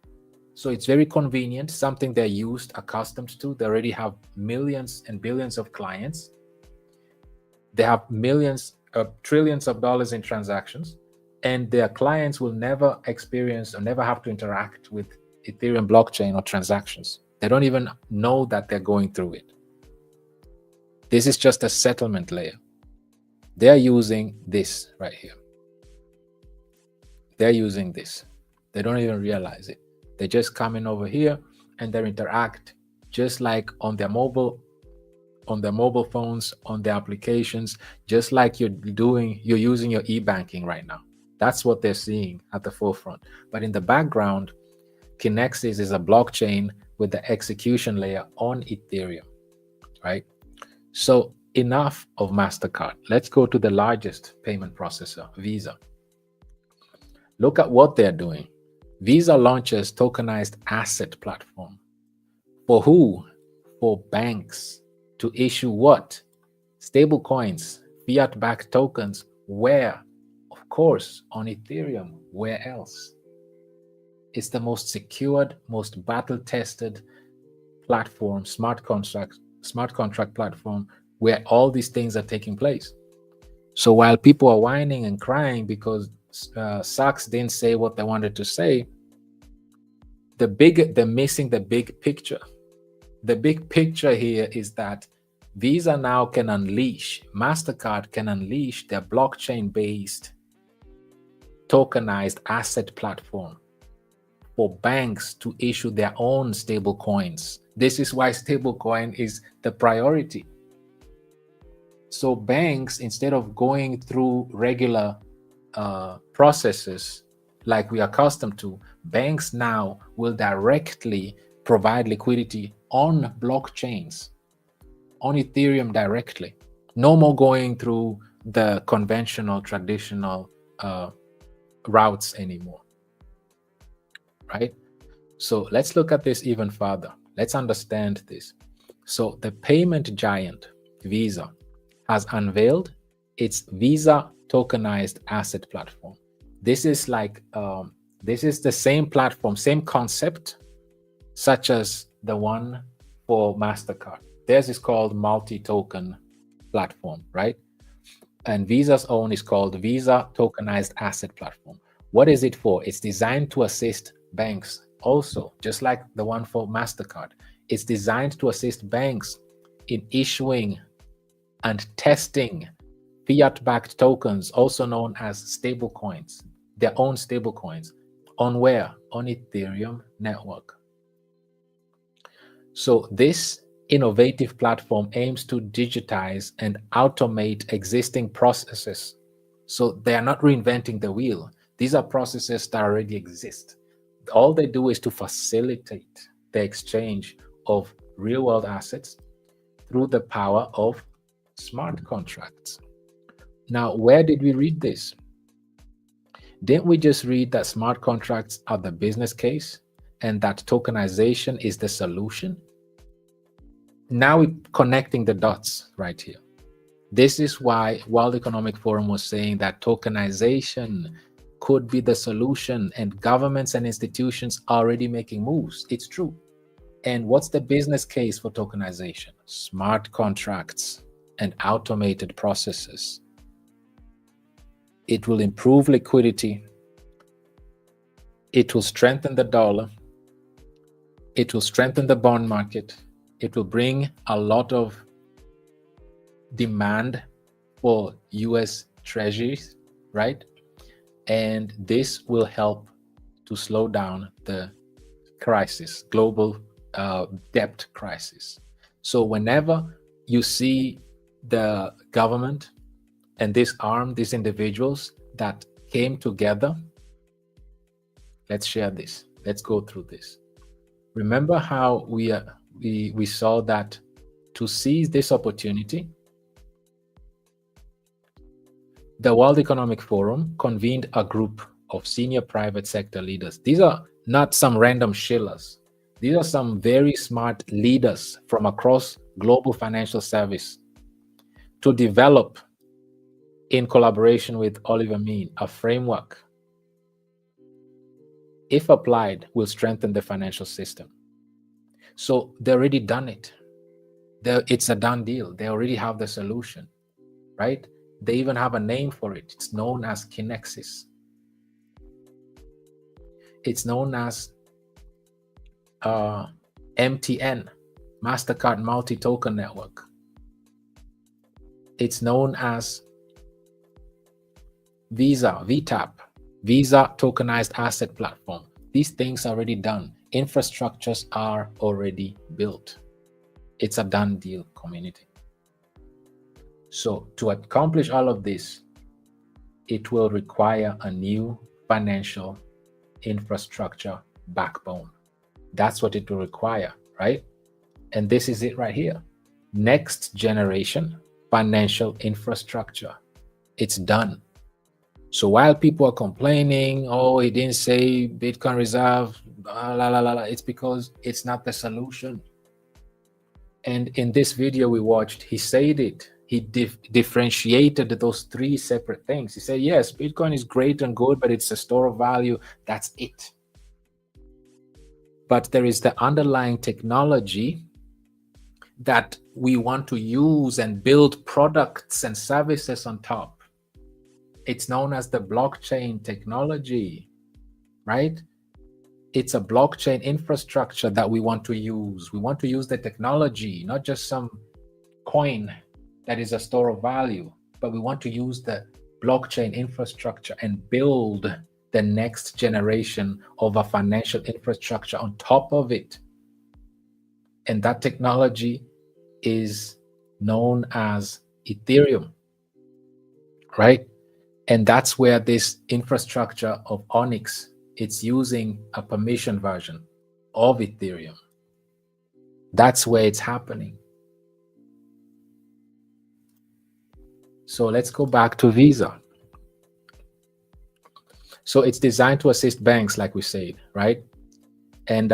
So it's very convenient, something they're accustomed to. They already have millions and billions of clients. They have trillions of dollars in transactions, and their clients will never experience or never have to interact with Ethereum blockchain or transactions. They don't even know that they're going through it. This is just a settlement layer. They're using this right here. They're using this. They don't even realize it. They just come in over here and they interact just like on their mobile phones, on their applications, just like you're using your e-banking right now. That's what they're seeing at the forefront. But in the background, Kinexys is a blockchain with the execution layer on Ethereum, right? So enough of MasterCard. Let's go to the largest payment processor, Visa. Look at what they're doing. Visa launches tokenized asset platform. For who? For banks to issue what? Stablecoins, fiat-backed tokens. Where? Of course, on Ethereum. Where else? It's the most secured, most battle-tested platform, smart contract platform, where all these things are taking place. So while people are whining and crying because Sachs didn't say what they wanted to say, they're missing the big picture. The big picture here is that Visa now can unleash, MasterCard can unleash their blockchain-based tokenized asset platform for banks to issue their own stable coins. This is why stablecoin is the priority. So banks, instead of going through regular processes like we are accustomed to, banks now will directly provide liquidity on blockchains, on Ethereum directly. No more going through the conventional, traditional routes anymore, right? So let's look at this even further. Let's understand this. So the payment giant, Visa, has unveiled its Visa tokenized asset platform. This is like, this is the same platform, same concept, such as the one for MasterCard. Theirs is called multi-token platform, right? And Visa's own is called Visa tokenized asset platform. What is it for? It's designed to assist banks also, just like the one for MasterCard. It's designed to assist banks in issuing and testing fiat-backed tokens, also known as stablecoins, their own stablecoins. On where? On Ethereum network. So this innovative platform aims to digitize and automate existing processes. So they are not reinventing the wheel. These are processes that already exist. All they do is to facilitate the exchange of real-world assets through the power of smart contracts. Now, where did we read this? Didn't we just read that smart contracts are the business case and that tokenization is the solution? Now we're connecting the dots right here. This is why World Economic Forum was saying that tokenization could be the solution, and governments and institutions are already making moves. It's true. And what's the business case for tokenization? Smart contracts and automated processes. It will improve liquidity. It will strengthen the dollar. It will strengthen the bond market. It will bring a lot of demand for US treasuries, right? And this will help to slow down the crisis, global debt crisis. So whenever you see the government and these individuals that came together, let's share this. Let's go through this. Remember how we saw that to seize this opportunity, the World Economic Forum convened a group of senior private sector leaders. These are not some random shillers. These are some very smart leaders from across global financial service to develop, in collaboration with Oliver Mean, a framework, if applied, will strengthen the financial system. So they already done it. It's a done deal. They already have the solution, right? They even have a name for it. It's known as Kinexys. It's known as MTN, Mastercard Multi-Token Network. It's known as Visa, VTAP, Visa Tokenized Asset Platform. These things are already done. Infrastructures are already built. It's a done deal, community. So to accomplish all of this, it will require a new financial infrastructure backbone. That's what it will require, right? And this is it right here. Next generation financial infrastructure. It's done. So while people are complaining, oh, he didn't say Bitcoin reserve, blah, blah, blah, blah, it's because it's not the solution. And in this video we watched, he said it. He differentiated those three separate things. He said, yes, Bitcoin is great and good, but it's a store of value. That's it. But there is the underlying technology that we want to use and build products and services on top. It's known as the blockchain technology, right? It's a blockchain infrastructure that we want to use. We want to use the technology, not just some coin that is a store of value, but we want to use the blockchain infrastructure and build the next generation of a financial infrastructure on top of it. And that technology is known as Ethereum, right? And that's where this infrastructure of Onyx, it's using a permission version of Ethereum. That's where it's happening. So let's go back to Visa. So it's designed to assist banks, like we said, right? And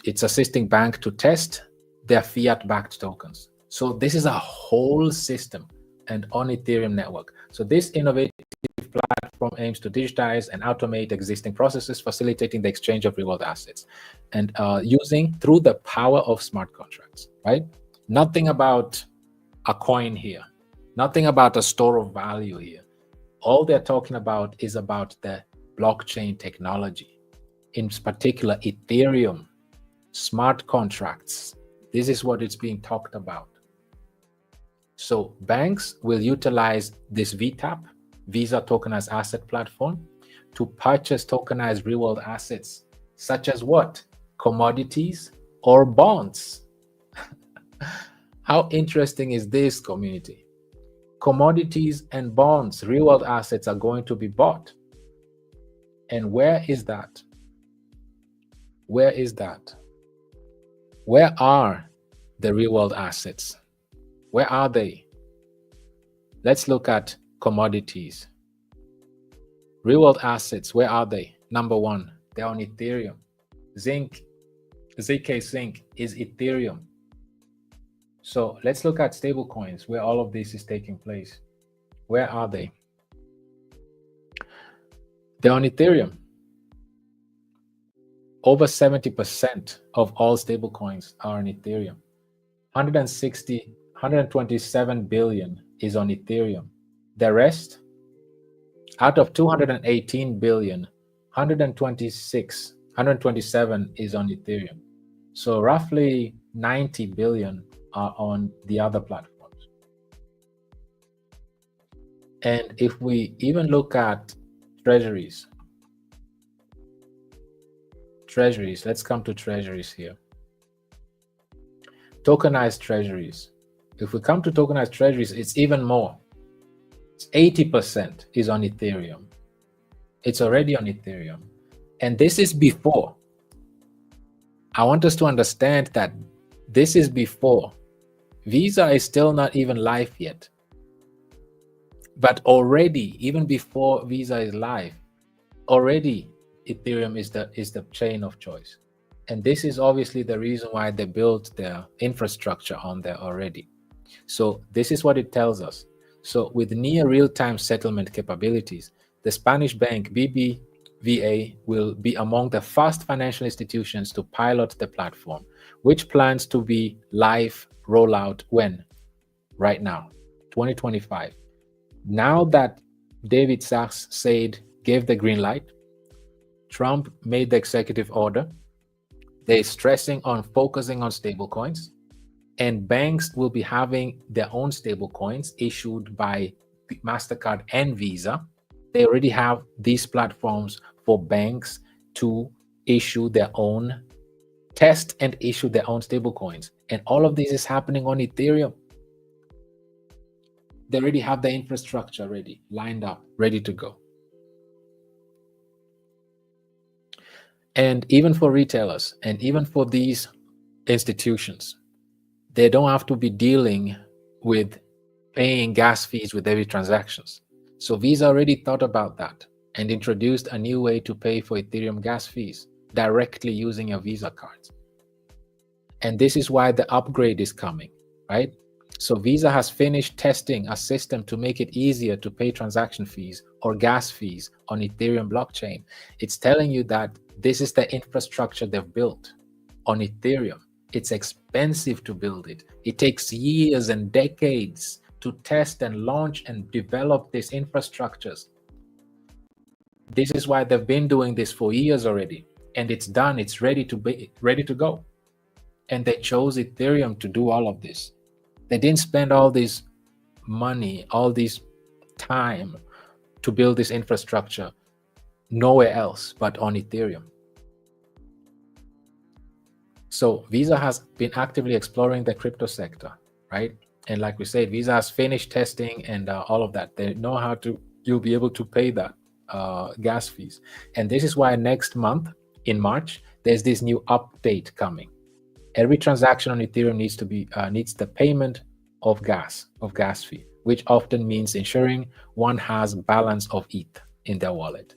it's assisting banks to test their fiat-backed tokens. So this is a whole system and on Ethereum network. So this innovative platform aims to digitize and automate existing processes, facilitating the exchange of real-world assets and using through the power of smart contracts, right? Nothing about a coin here, nothing about a store of value here. All they're talking about is about the blockchain technology, in particular Ethereum, smart contracts. This is what it's being talked about. So banks will utilize this VTAP, Visa Tokenized Asset Platform, to purchase tokenized real-world assets, such as what? Commodities or bonds. How interesting is this, community? Commodities and bonds, real-world assets are going to be bought. And where is that? Where is that? Where are the real-world assets? Where are they? Let's look at commodities. Real-world assets, where are they? Number one, they're on Ethereum. Zinc, ZK Zinc is Ethereum. So let's look at stablecoins, where all of this is taking place. Where are they? They're on Ethereum. Over 70% of all stablecoins are on Ethereum. 127 billion is on Ethereum. The rest, out of 218 billion, 127 is on Ethereum. So roughly 90 billion are on the other platforms. And if we even look at treasuries, let's come to treasuries here. Tokenized treasuries. If we come to tokenized treasuries, it's even more. It's 80% is on Ethereum. It's already on Ethereum. And this is before. I want us to understand that this is before. Visa is still not even live yet. But already, even before Visa is live, already Ethereum is the chain of choice. And this is obviously the reason why they built their infrastructure on there already. So this is what it tells us. So with near real-time settlement capabilities, the Spanish bank BBVA will be among the first financial institutions to pilot the platform, which plans to be live rollout when? Right now, 2025. Now that David Sachs gave the green light, Trump made the executive order. They're stressing on focusing on stablecoins, and banks will be having their own stablecoins issued by Mastercard and Visa. They already have these platforms for banks to issue their own, test and issue their own stablecoins. And all of this is happening on Ethereum. They already have the infrastructure ready, lined up, ready to go. And even for retailers and even for these institutions, they don't have to be dealing with paying gas fees with every transactions. So Visa already thought about that and introduced a new way to pay for Ethereum gas fees directly using your Visa cards. And this is why the upgrade is coming, right? So Visa has finished testing a system to make it easier to pay transaction fees or gas fees on Ethereum blockchain. It's telling you that this is the infrastructure they've built on Ethereum. It's expensive to build it. It takes years and decades to test and launch and develop these infrastructures. This is why they've been doing this for years already, and it's done. It's ready to go. And they chose Ethereum to do all of this. They didn't spend all this money, all this time to build this infrastructure nowhere else but on Ethereum. So Visa has been actively exploring the crypto sector, right? And like we said, Visa has finished testing and all of that. They know how to, you'll be able to pay that gas fees. And this is why next month in March, there's this new update coming. Every transaction on Ethereum needs the payment of gas fee, which often means ensuring one has balance of ETH in their wallet.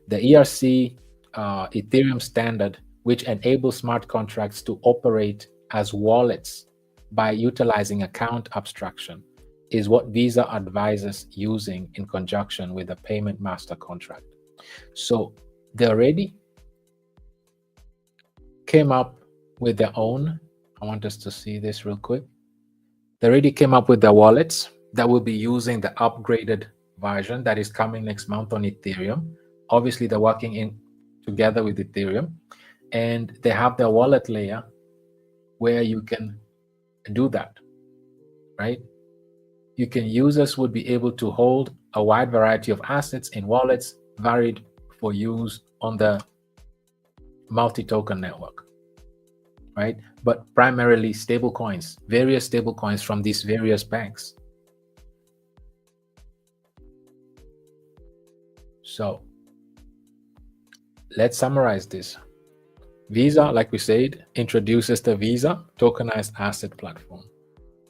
The ERC Ethereum standard, which enables smart contracts to operate as wallets by utilizing account abstraction, is what Visa advises using in conjunction with the payment master contract. So they already came up with their own. I want us to see this real quick. They already came up with their wallets that will be using the upgraded version that is coming next month on Ethereum. Obviously, they're working together with Ethereum, and they have their wallet layer where you can do that, right? Users would be able to hold a wide variety of assets in wallets varied for use on the multi-token network, right? But primarily stablecoins, various stablecoins from these various banks. So let's summarize this. Visa, like we said, introduces the Visa tokenized asset platform,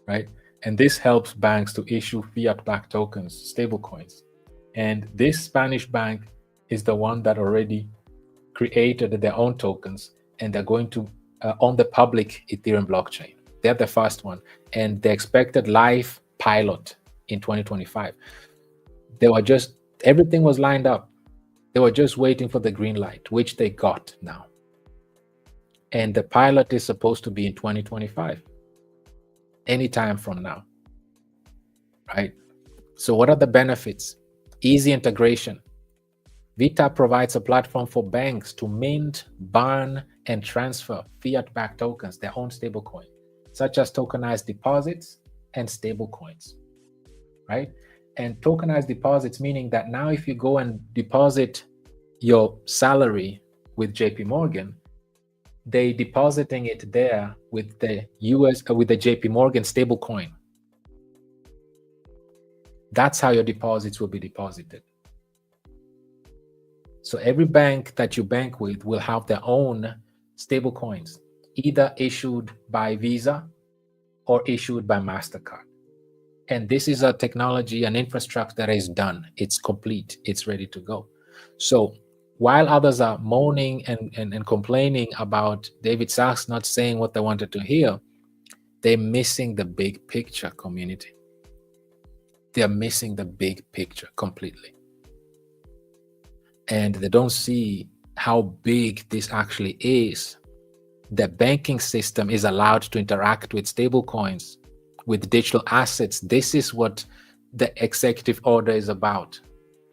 right? And this helps banks to issue fiat-backed tokens, stablecoins. And this Spanish bank is the one that already created their own tokens, and they're going to on the public Ethereum blockchain. They're the first one, and the expected live pilot in 2025. Everything was lined up. They were just waiting for the green light, which they got now. And the pilot is supposed to be in 2025, anytime from now, right? So what are the benefits? Easy integration. Vita provides a platform for banks to mint, burn, and transfer fiat-backed tokens, their own stablecoin, such as tokenized deposits and stablecoins, right? And tokenized deposits, meaning that now if you go and deposit your salary with JPMorgan, they depositing it there with the with the JPMorgan stablecoin. That's how your deposits will be deposited. So every bank that you bank with will have their own stablecoins, either issued by Visa or issued by Mastercard. And this is a technology and infrastructure that is done. It's complete. It's ready to go. So while others are moaning and complaining about David Sachs not saying what they wanted to hear, they're missing the big picture, community. They're missing the big picture completely. And they don't see how big this actually is. The banking system is allowed to interact with stablecoins, with digital assets. This is what the executive order is about.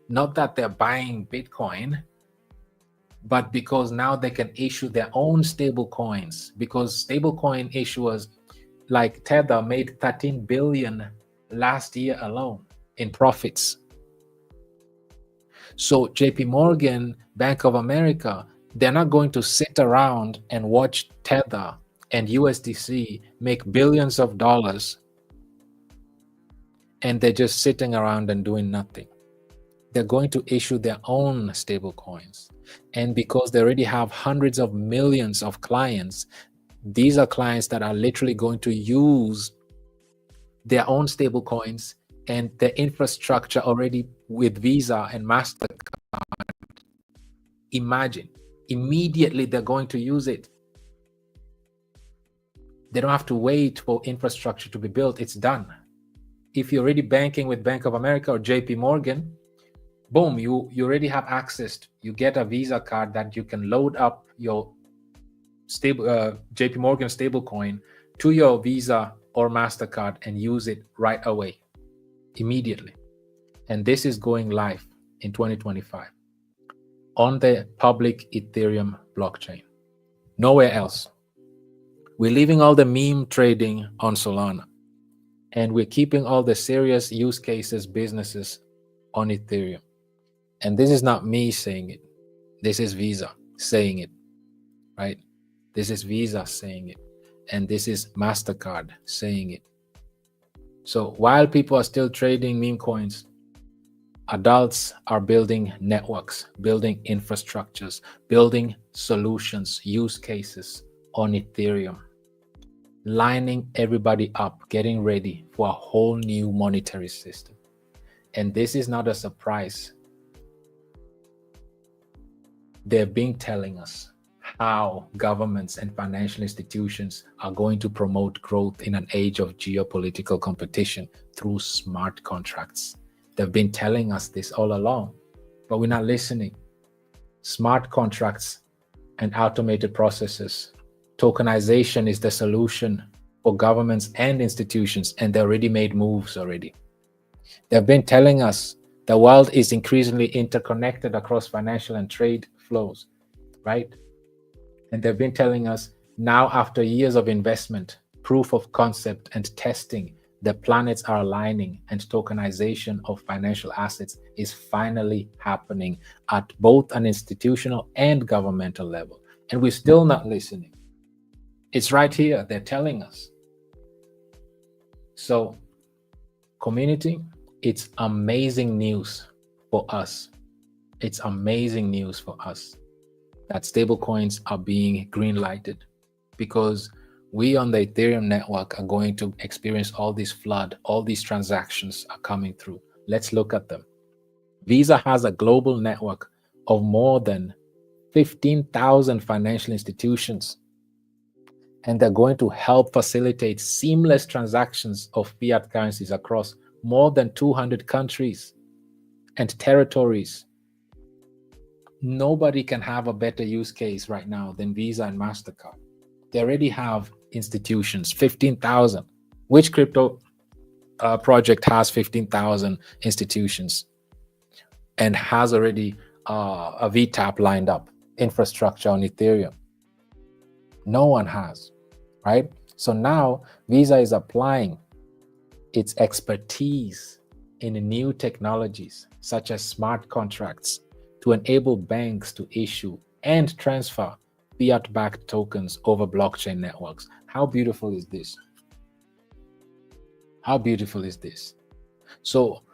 Not that they're buying Bitcoin but because now they can issue their own stable coins, because stablecoin issuers like Tether made 13 billion last year alone in profits. So JPMorgan, Bank of America, they're not going to sit around and watch Tether and USDC make billions of dollars and they're just sitting around and doing nothing. They're going to issue their own stable coins. And because they already have hundreds of millions of clients, these are clients that are literally going to use their own stable coins and the infrastructure already with Visa and Mastercard. Imagine, immediately they're going to use it. They don't have to wait for infrastructure to be built. It's done. If you're already banking with Bank of America or JP Morgan, boom, you already have access. You get a Visa card that you can load up your stable JP Morgan stablecoin to your Visa or Mastercard and use it right away, immediately. And this is going live in 2025 on the public Ethereum blockchain. Nowhere else. We're leaving all the meme trading on Solana, and we're keeping all the serious use cases, businesses on Ethereum. And this is not me saying it. This is Visa saying it, right? This is Visa saying it. And this is Mastercard saying it. So while people are still trading meme coins, adults are building networks, building infrastructures, building solutions, use cases on Ethereum, lining everybody up, getting ready for a whole new monetary system. And this is not a surprise. They've been telling us how governments and financial institutions are going to promote growth in an age of geopolitical competition through smart contracts. They've been telling us this all along, but we're not listening. Smart contracts and automated processes. Tokenization is the solution for governments and institutions, and they already made moves already. They've been telling us the world is increasingly interconnected across financial and trade flows, right? And they've been telling us now, after years of investment, proof of concept and testing, the planets are aligning and tokenization of financial assets is finally happening at both an institutional and governmental level. And we're still not listening. It's right here. They're telling us. So, community, it's amazing news for us. It's amazing news for us that stablecoins are being green lighted, because we on the Ethereum network are going to experience all this flood, all these transactions are coming through. Let's look at them. Visa has a global network of more than 15,000 financial institutions, and they're going to help facilitate seamless transactions of fiat currencies across more than 200 countries and territories. Nobody can have a better use case right now than Visa and Mastercard. They already have institutions, 15,000. Which crypto project has 15,000 institutions and has already a VTAP lined up, infrastructure on Ethereum? No one has, right? So now Visa is applying its expertise in new technologies such as smart contracts to enable banks to issue and transfer fiat-backed tokens over blockchain networks. How beautiful is this? How beautiful is this? So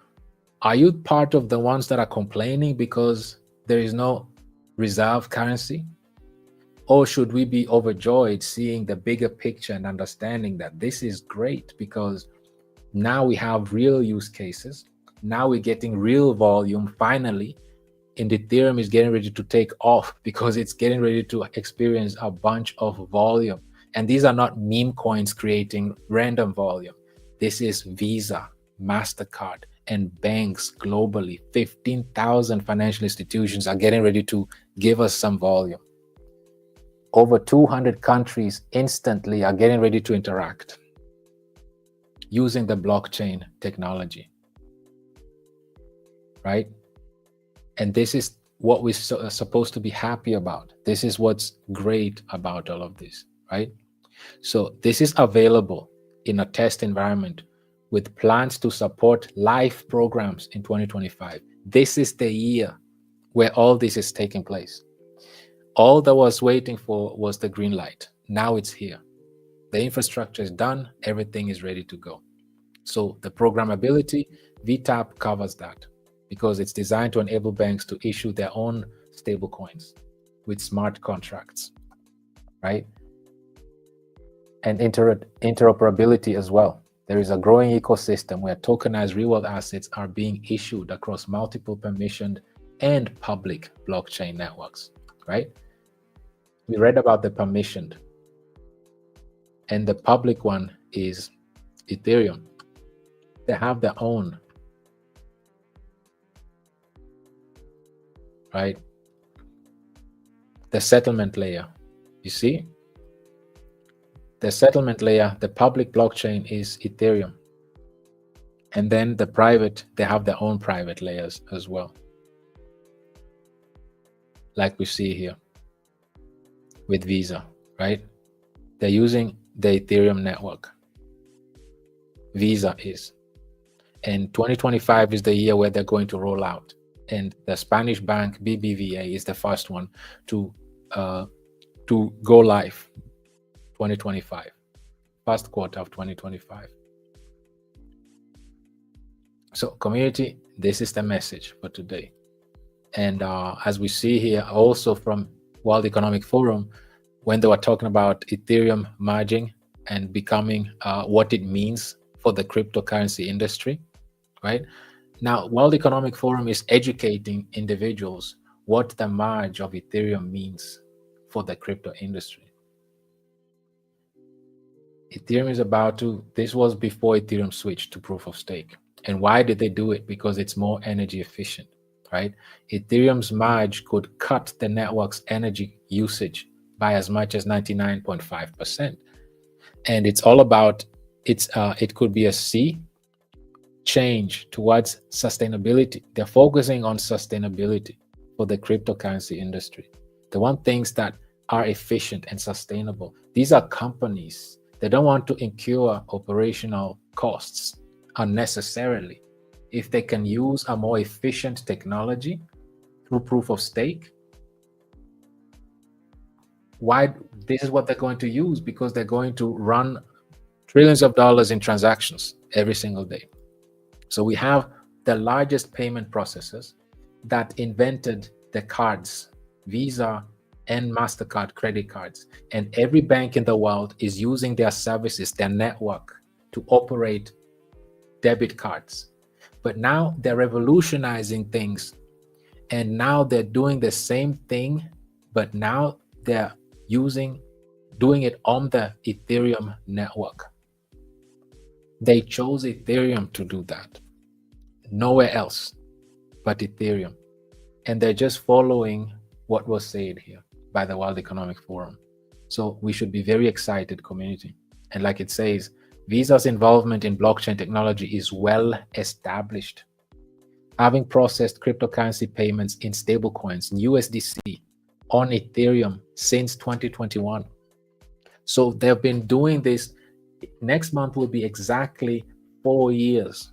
are you part of the ones that are complaining because there is no reserve currency? Or should we be overjoyed seeing the bigger picture and understanding that this is great, because now we have real use cases. Now we're getting real volume finally. And Ethereum is getting ready to take off because it's getting ready to experience a bunch of volume. And these are not meme coins creating random volume. This is Visa, Mastercard, and banks globally. 15,000 financial institutions are getting ready to give us some volume. Over 200 countries instantly are getting ready to interact using the blockchain technology, right? And this is what we're supposed to be happy about. This is what's great about all of this, right? So this is available in a test environment with plans to support live programs in 2025. This is the year where all this is taking place. All that was waiting for was the green light. Now it's here. The infrastructure is done. Everything is ready to go. So the programmability, VTAP covers that because it's designed to enable banks to issue their own stablecoins with smart contracts, right? And interoperability as well. There is a growing ecosystem where tokenized real-world assets are being issued across multiple permissioned and public blockchain networks, right? We read about the permissioned, and the public one is Ethereum. They have their own, right? The settlement layer, you see? The settlement layer, the public blockchain is Ethereum. And then the private, they have their own private layers as well. Like we see here with Visa, right? They're using the Ethereum network. Visa is. And 2025 is the year where they're going to roll out. And the Spanish bank BBVA is the first one to go live. 2025, first quarter of 2025. So community, this is the message for today. And as we see here also from World Economic Forum, when they were talking about Ethereum merging and becoming what it means for the cryptocurrency industry, right? Now, World Economic Forum is educating individuals what the merge of Ethereum means for the crypto industry. Ethereum is about to, this was before Ethereum switched to proof of stake. And why did they do it? Because it's more energy efficient, right? Ethereum's merge could cut the network's energy usage by as much as 99.5%. And it's all about, it could be a sea change towards sustainability. They're focusing on sustainability for the cryptocurrency industry. They want things that are efficient and sustainable. These are companies. They don't want to incur operational costs unnecessarily. If they can use a more efficient technology through proof of stake, why? This is what they're going to use because they're going to run trillions of dollars in transactions every single day. So we have the largest payment processors that invented the cards, Visa and Mastercard credit cards. And every bank in the world is using their services, their network, to operate debit cards. But now they're revolutionizing things. And now they're doing the same thing, but now they're doing it on the Ethereum network. They chose Ethereum to do that. Nowhere else but Ethereum. And they're just following what was said here by the World Economic Forum. So we should be very excited, community. And like it says, Visa's involvement in blockchain technology is well established, having processed cryptocurrency payments in stablecoins, USDC, on Ethereum since 2021. So they've been doing this. Next month will be exactly 4 years.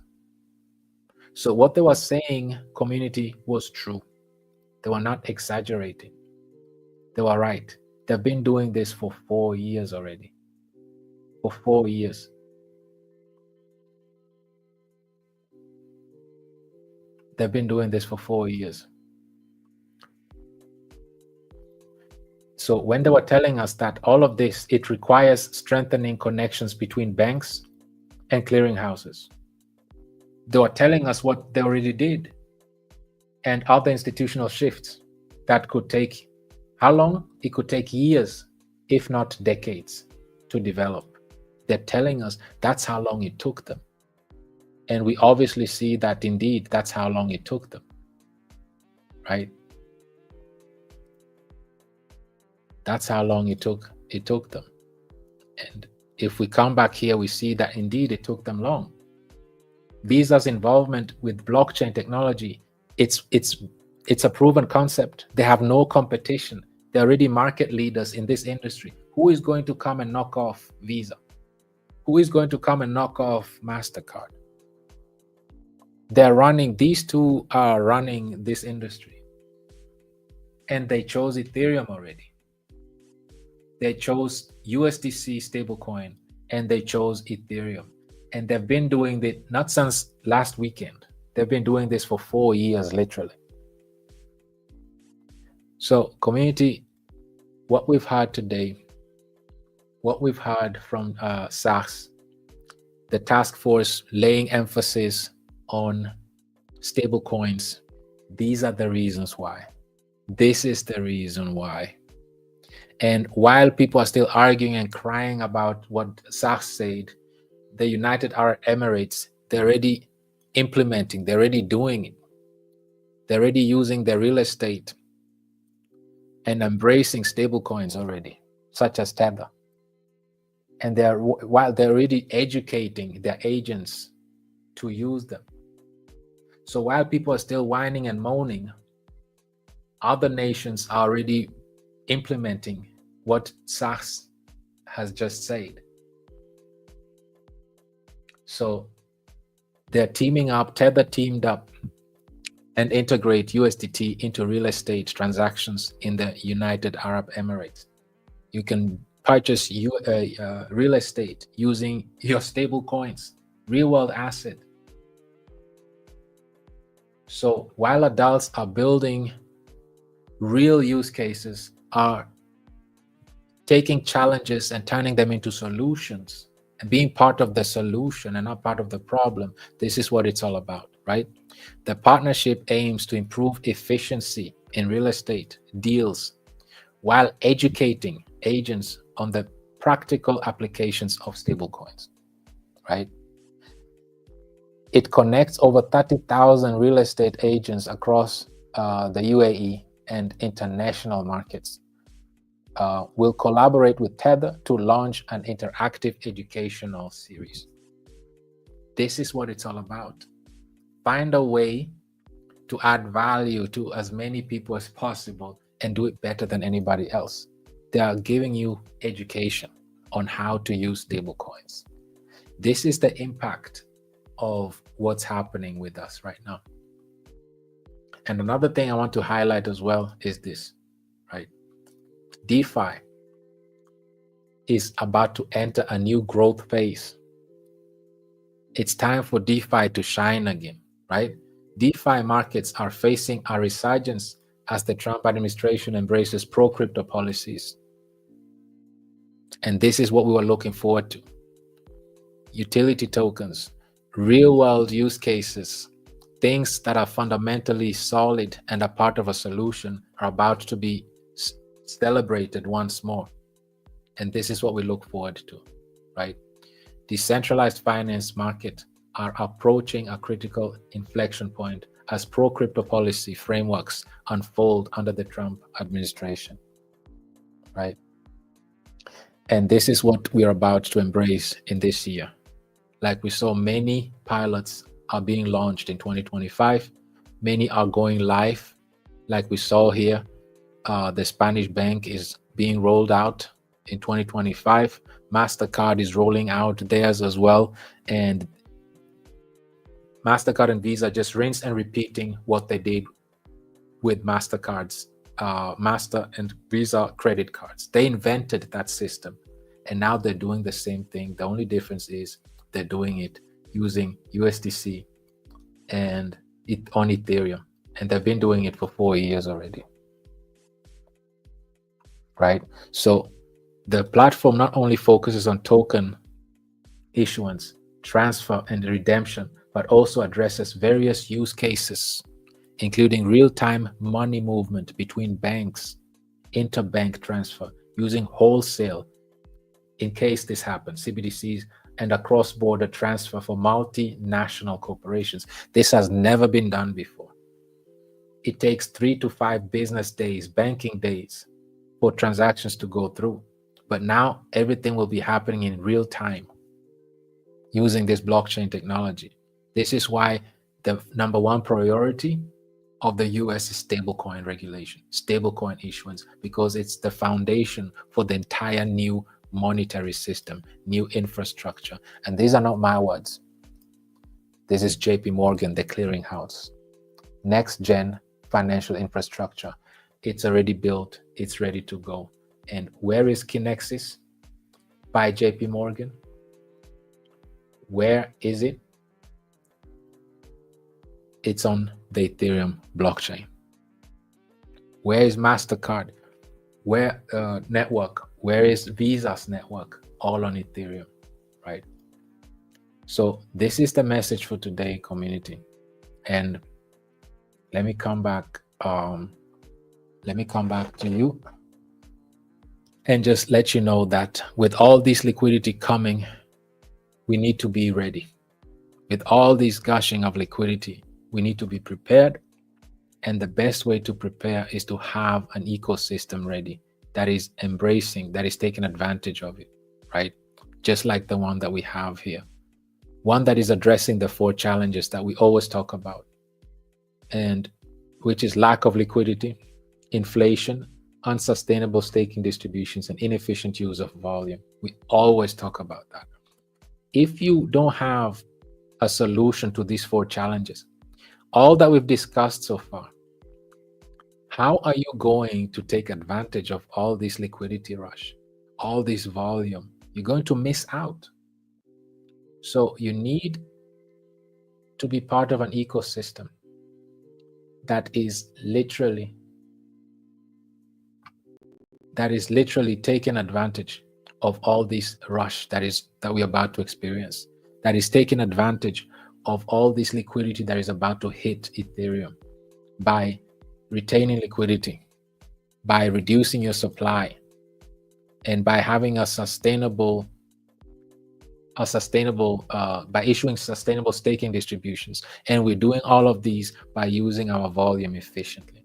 So what they were saying, community, was true. They were not exaggerating. They were right. They've been doing this for 4 years already. For 4 years. They've been doing this for 4 years. So when they were telling us that all of this, it requires strengthening connections between banks and clearinghouses. They were telling us what they already did and other institutional shifts that could take, how long? It could take years, if not decades, to develop. They're telling us that's how long it took them. And we obviously see that indeed that's how long it took them, right? That's how long it took them. And if we come back here, we see that indeed it took them long. Visa's involvement with blockchain technology, it's It's a proven concept. They have no competition. They're already market leaders in this industry. Who is going to come and knock off Visa? Who is going to come and knock off MasterCard? These two are running this industry. And they chose Ethereum already. They chose USDC stablecoin and they chose Ethereum. And they've been doing it not since last weekend. They've been doing this for 4 years, literally. So, community, what we've had today, what we've heard from SACS, the task force laying emphasis on stable coins, these are the reasons why. This is the reason why. And while people are still arguing and crying about what SACS said, the United Arab Emirates, they're already implementing, they're already doing it. They're already using their real estate and embracing stable coins already, such as Tether. And while they're already educating their agents to use them. So while people are still whining and moaning, other nations are already implementing what SACS has just said. So they're teaming up, Tether teamed up and integrate USDT into real estate transactions in the United Arab Emirates. You can purchase real estate using your stable coins, real world asset. So while adults are building real use cases, are taking challenges and turning them into solutions and being part of the solution and not part of the problem, this is what it's all about, right? The partnership aims to improve efficiency in real estate deals while educating agents on the practical applications of stablecoins, right? It connects over 30,000 real estate agents across the UAE and international markets. We'll collaborate with Tether to launch an interactive educational series. This is what it's all about. Find a way to add value to as many people as possible and do it better than anybody else. They are giving you education on how to use stablecoins. This is the impact of what's happening with us right now. And another thing I want to highlight as well is this, right? DeFi is about to enter a new growth phase. It's time for DeFi to shine again, right? DeFi markets are facing a resurgence as the Trump administration embraces pro-crypto policies. And this is what we were looking forward to. Utility tokens, real-world use cases, things that are fundamentally solid and a part of a solution are about to be celebrated once more. And this is what we look forward to, right? Decentralized finance market are approaching a critical inflection point as pro-crypto policy frameworks unfold under the Trump administration, right? And this is what we are about to embrace in this year. Like we saw, many pilots are being launched in 2025. Many are going live. Like we saw here, the Spanish bank is being rolled out in 2025. MasterCard is rolling out theirs as well. And MasterCard and Visa just rinse and repeating what they did with MasterCard's Master and Visa credit cards. They invented that system and now they're doing the same thing. The only difference is they're doing it using USDC and on Ethereum. And they've been doing it for 4 years already. Right? So the platform not only focuses on token issuance, transfer, and redemption, but also addresses various use cases, including real-time money movement between banks, interbank transfer, using wholesale in case this happens, CBDCs, and a cross-border transfer for multinational corporations. This has never been done before. It takes 3 to 5 business days, banking days, for transactions to go through. But now everything will be happening in real time using this blockchain technology. This is why the number one priority of the US is stablecoin regulation, stablecoin issuance, because it's the foundation for the entire new monetary system, new infrastructure. And these are not my words. This is JPMorgan, the clearinghouse. Next gen financial infrastructure. It's already built, it's ready to go. And where is Kinexys by JPMorgan? Where is it? It's on the Ethereum blockchain. Where is Mastercard? Where network? Where is Visa's network? All on Ethereum, right? So this is the message for today, community. And let me come back. Let me come back to you and just let you know that with all this liquidity coming, we need to be ready. With all this gushing of liquidity, we need to be prepared. And the best way to prepare is to have an ecosystem ready that is embracing, that is taking advantage of it, right? Just like the one that we have here. One that is addressing the 4 challenges that we always talk about, and which is lack of liquidity, inflation, unsustainable staking distributions, and inefficient use of volume. We always talk about that. If you don't have a solution to these 4 challenges, all that we've discussed so far, how are you going to take advantage of all this liquidity rush, all this volume? You're going to miss out. So you need to be part of an ecosystem that is literally taking advantage of all this rush that we're about to experience, that is taking advantage of all this liquidity that is about to hit Ethereum by retaining liquidity, by reducing your supply, and by having by issuing sustainable staking distributions. And we're doing all of these by using our volume efficiently.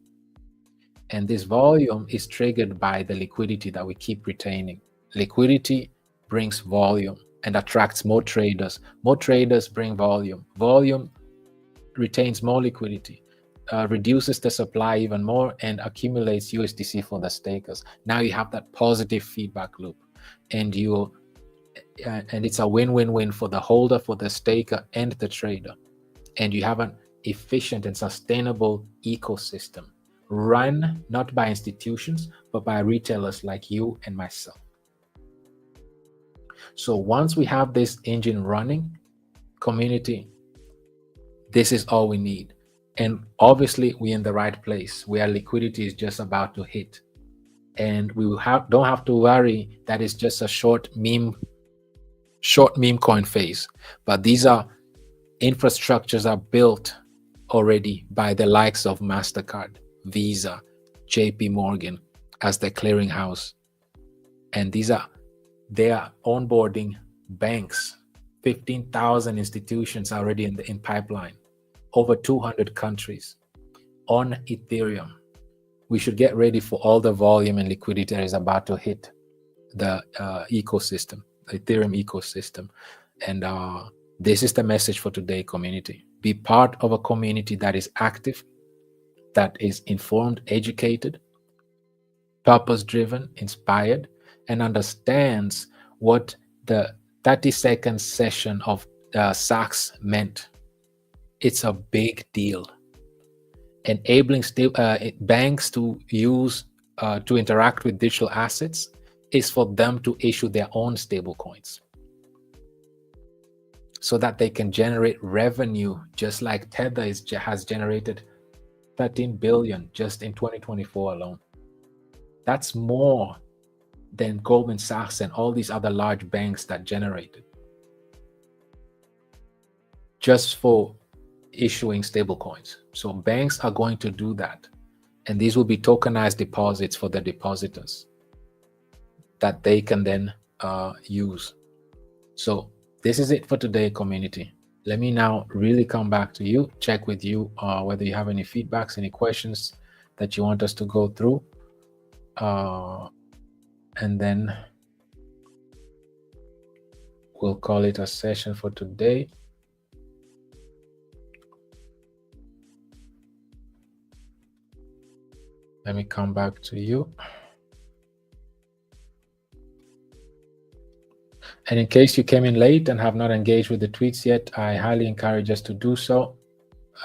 And this volume is triggered by the liquidity that we keep retaining. Liquidity brings volume and attracts more traders. More traders bring volume. Volume retains more liquidity, reduces the supply even more, and accumulates USDC for the stakers. Now you have that positive feedback loop, and it's a win-win-win for the holder, for the staker, and the trader. And you have an efficient and sustainable ecosystem run not by institutions, but by retailers like you and myself. So once we have this engine running, community, this is all we need. And obviously we're in the right place where liquidity is just about to hit. And we don't have to worry that it's just a short meme coin phase. But these infrastructures are built already by the likes of Mastercard, Visa, JPMorgan as the clearinghouse. And they are onboarding banks, 15,000 institutions already in pipeline, over 200 countries on Ethereum. We should get ready for all the volume and liquidity that is about to hit the ecosystem, the Ethereum ecosystem. And this is the message for today, community. Be part of a community that is active, that is informed, educated, purpose-driven, inspired, and understands what the 30-second session of Sachs meant. It's a big deal. Enabling banks to interact with digital assets is for them to issue their own stablecoins so that they can generate revenue, just like Tether has generated 13 billion just in 2024 alone. That's more than Goldman Sachs and all these other large banks that generated just for issuing stablecoins. So banks are going to do that. And these will be tokenized deposits for the depositors that they can then use. So this is it for today, community. Let me now really come back to you, check with you whether you have any feedbacks, any questions that you want us to go through. And then we'll call it a session for today. Let me come back to you. And in case you came in late and have not engaged with the tweets yet, I highly encourage us to do so,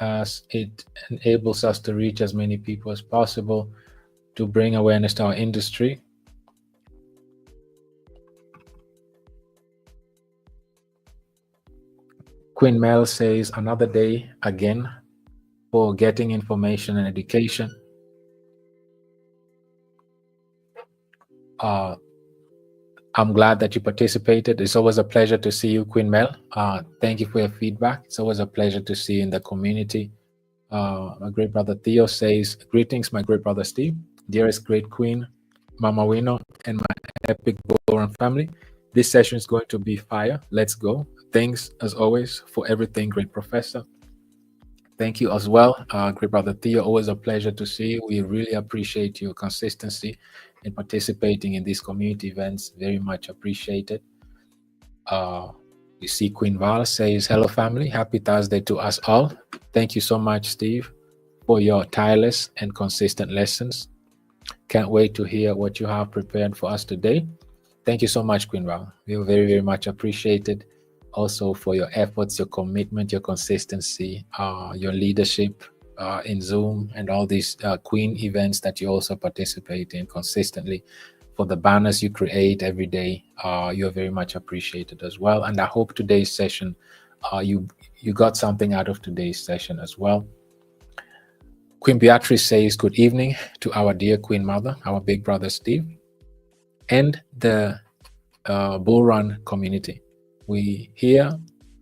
as it enables us to reach as many people as possible to bring awareness to our industry. Queen Mel says, another day again for getting information and education. I'm glad that you participated. It's always a pleasure to see you, Queen Mel. Thank you for your feedback. It's always a pleasure to see you in the community. My great brother Theo says, greetings, my great brother Steve, dearest great queen, Mama Wino, and my epic Bullrun family. This session is going to be fire. Let's go. Thanks, as always, for everything, great professor. Thank you as well, great brother Theo. Always a pleasure to see you. We really appreciate your consistency in participating in these community events. Very much appreciated. You see Queen Val says, hello family, happy Thursday to us all. Thank you so much, Steve, for your tireless and consistent lessons. Can't wait to hear what you have prepared for us today. Thank you so much, Queen Val. We are very, very much appreciated also for your efforts, your commitment, your consistency, your leadership in Zoom, and all these Queen events that you also participate in consistently. For the banners you create every day, you're very much appreciated as well. And I hope today's session, you got something out of today's session as well. Queen Beatrice says, good evening to our dear Queen Mother, our big brother Steve, and the Bullrun community. We here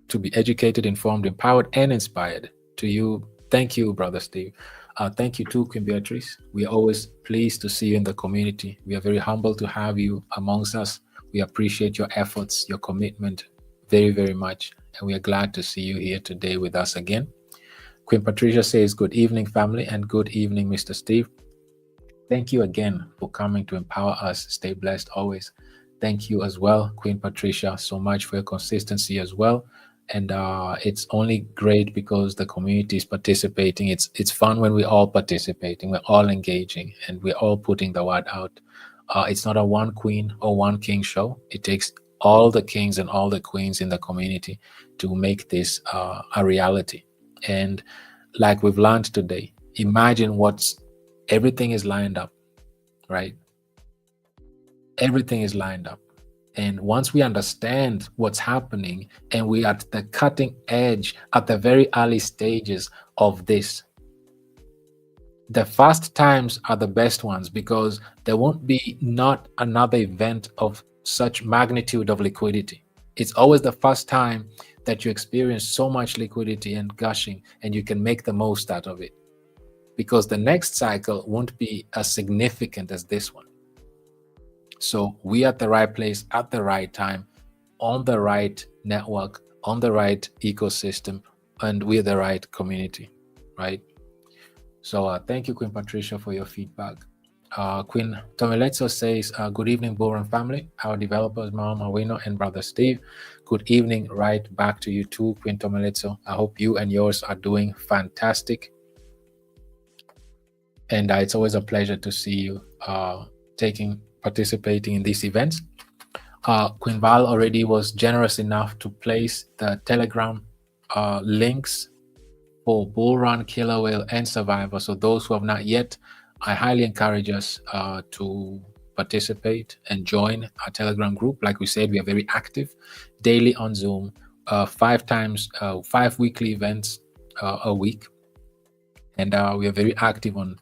to be educated, informed, empowered, and inspired. To you, thank you, brother Steve. Thank you too, Queen Beatrice. We are always pleased to see you in the community. We are very humbled to have you amongst us. We appreciate your efforts, your commitment very, very much. And we are glad to see you here today with us again. Queen Patricia says, good evening, family, and good evening, Mr. Steve. Thank you again for coming to empower us. Stay blessed always. Thank you as well, Queen Patricia, so much for your consistency as well. And it's only great because the community is participating. It's fun when we're all participating, we're all engaging, and we're all putting the word out. It's not a one queen or one king show. It takes all the kings and all the queens in the community to make this a reality. And like we've learned today, imagine everything is lined up, right? Everything is lined up. And once we understand what's happening and we are at the cutting edge, at the very early stages of this, the fast times are the best ones, because there won't be not another event of such magnitude of liquidity. It's always the first time that you experience so much liquidity and gushing, and you can make the most out of it, because the next cycle won't be as significant as this one. So we are at the right place at the right time, on the right network, on the right ecosystem, and we're the right community, right? So thank you, Queen Patricia, for your feedback. Queen Tomiletso says, good evening, Bullrun family, our developers, Mom Awino and Brother Steve. Good evening, right back to you too, Queen Tomiletso. I hope you and yours are doing fantastic. And it's always a pleasure to see you participating in these events. Queen Val already was generous enough to place the Telegram links for Bullrun, Killer Whale, and Survivor. So those who have not yet, I highly encourage us to participate and join our Telegram group. Like we said, we are very active daily on Zoom, 5 weekly events a week. And we are very active on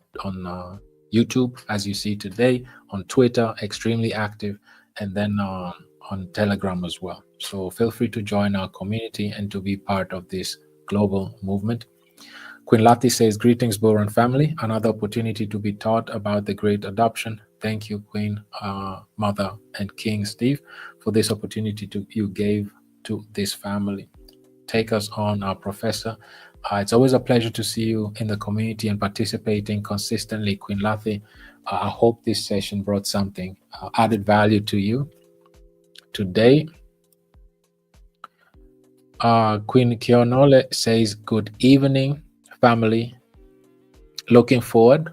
YouTube, as you see today, on Twitter, extremely active, and then on Telegram as well. So feel free to join our community and to be part of this global movement. Queen Lati says, greetings, Bullrun family. Another opportunity to be taught about the great adoption. Thank you, Queen Mother and King Steve, for this opportunity you gave to this family. Take us on, our professor. It's always a pleasure to see you in the community and participating consistently, Queen Lati. I hope this session brought something added value to you today. Queen Kionole says, good evening, family. Looking forward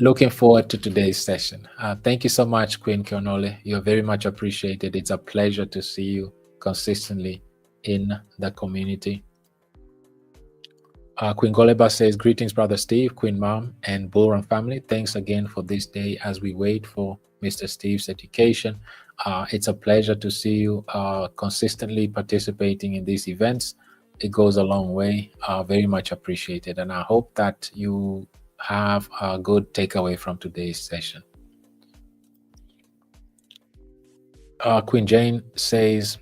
Looking forward to today's session. Thank you so much, Queen Kionole. You're very much appreciated. It's a pleasure to see you consistently in the community. Queen Goleba says, greetings, Brother Steve, Queen Mom, and Bullrun family. Thanks again for this day as we wait for Mr. Steve's education. It's a pleasure to see you consistently participating in these events. It goes a long way. Very much appreciated. And I hope that you have a good takeaway from today's session. Queen Jane says,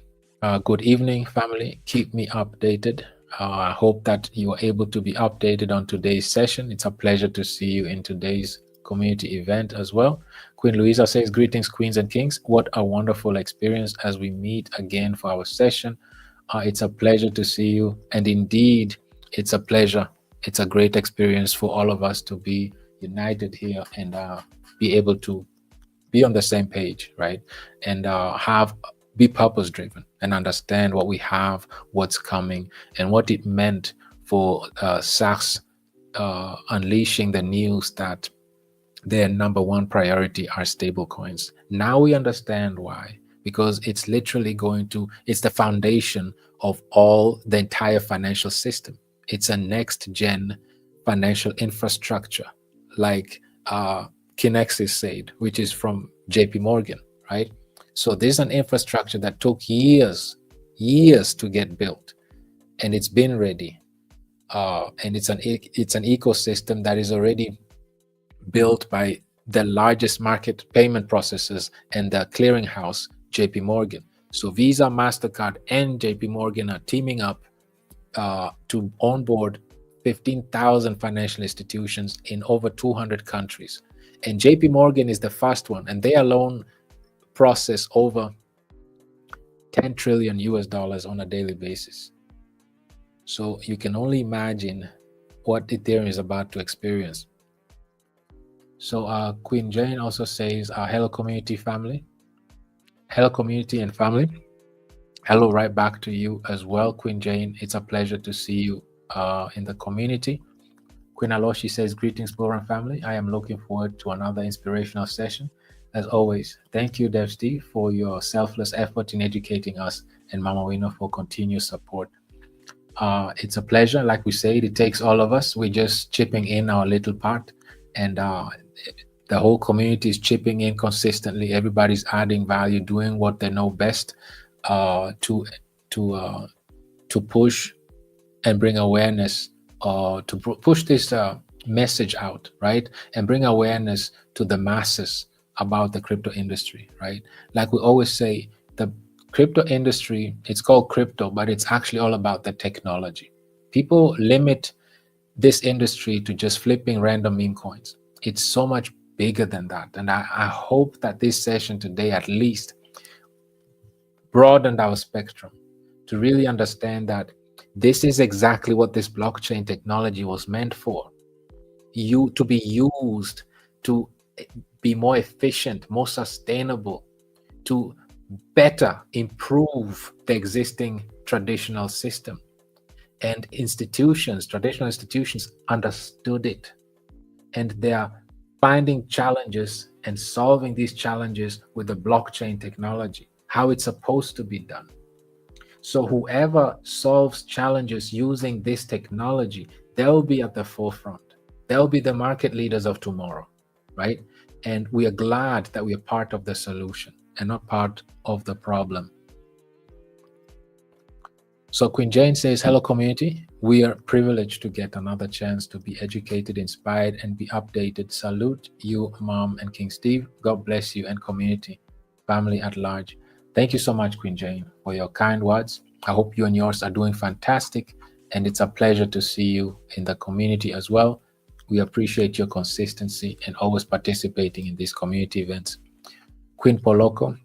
good evening, family. Keep me updated. I hope that you are able to be updated on today's session. It's a pleasure to see you in today's community event as well. Queen Louisa says, greetings, queens and kings. What a wonderful experience as we meet again for our session. It's a pleasure to see you. And indeed, it's a pleasure. It's a great experience for all of us to be united here and be able to be on the same page, right? And be purpose driven and understand what we have, what's coming, and what it meant for Sachs unleashing the news that their number one priority are stablecoins. Now we understand why, because it's literally it's the foundation of the entire financial system. It's a next gen financial infrastructure, like Kinexis said, which is from JPMorgan, right? So there's an infrastructure that took years to get built, and it's been ready. And it's an ecosystem that is already built by the largest market payment processors and the clearinghouse, JPMorgan. So Visa, Mastercard, and JPMorgan are teaming up to onboard 15,000 financial institutions in over 200 countries. And JPMorgan is the first one, and they alone process over 10 trillion US dollars on a daily basis. So you can only imagine what Ethereum is about to experience. So Queen Jane also says, hello community family. Hello community and family. Hello right back to you as well, Queen Jane. It's a pleasure to see you in the community. Queen Aloshi says, greetings, Bullrun family. I am looking forward to another inspirational session. As always, thank you, Dev Steve, for your selfless effort in educating us, and Mama Wino for continued support. It's a pleasure. Like we said, it takes all of us. We're just chipping in our little part, and the whole community is chipping in consistently. Everybody's adding value, doing what they know best to push and bring awareness, to push this message out, right? And bring awareness to the masses about the crypto industry, right? Like we always say, the crypto industry, it's called crypto, but it's actually all about the technology. People limit this industry to just flipping random meme coins. It's so much bigger than that. And I hope that this session today at least broadened our spectrum to really understand that this is exactly what this blockchain technology was meant for. To be used to be more efficient, more sustainable, to better improve the existing traditional system. And traditional institutions understood it. And they are finding challenges and solving these challenges with the blockchain technology, how it's supposed to be done. So whoever solves challenges using this technology, they'll be at the forefront. They'll be the market leaders of tomorrow, right? And we are glad that we are part of the solution and not part of the problem. So Queen Jane says, hello community. We are privileged to get another chance to be educated, inspired, and be updated. Salute you, Mom and King Steve. God bless you and community, family at large. Thank you so much, Queen Jane, for your kind words. I hope you and yours are doing fantastic, and it's a pleasure to see you in the community as well. We appreciate your consistency and always participating in these community events. Queen Poloko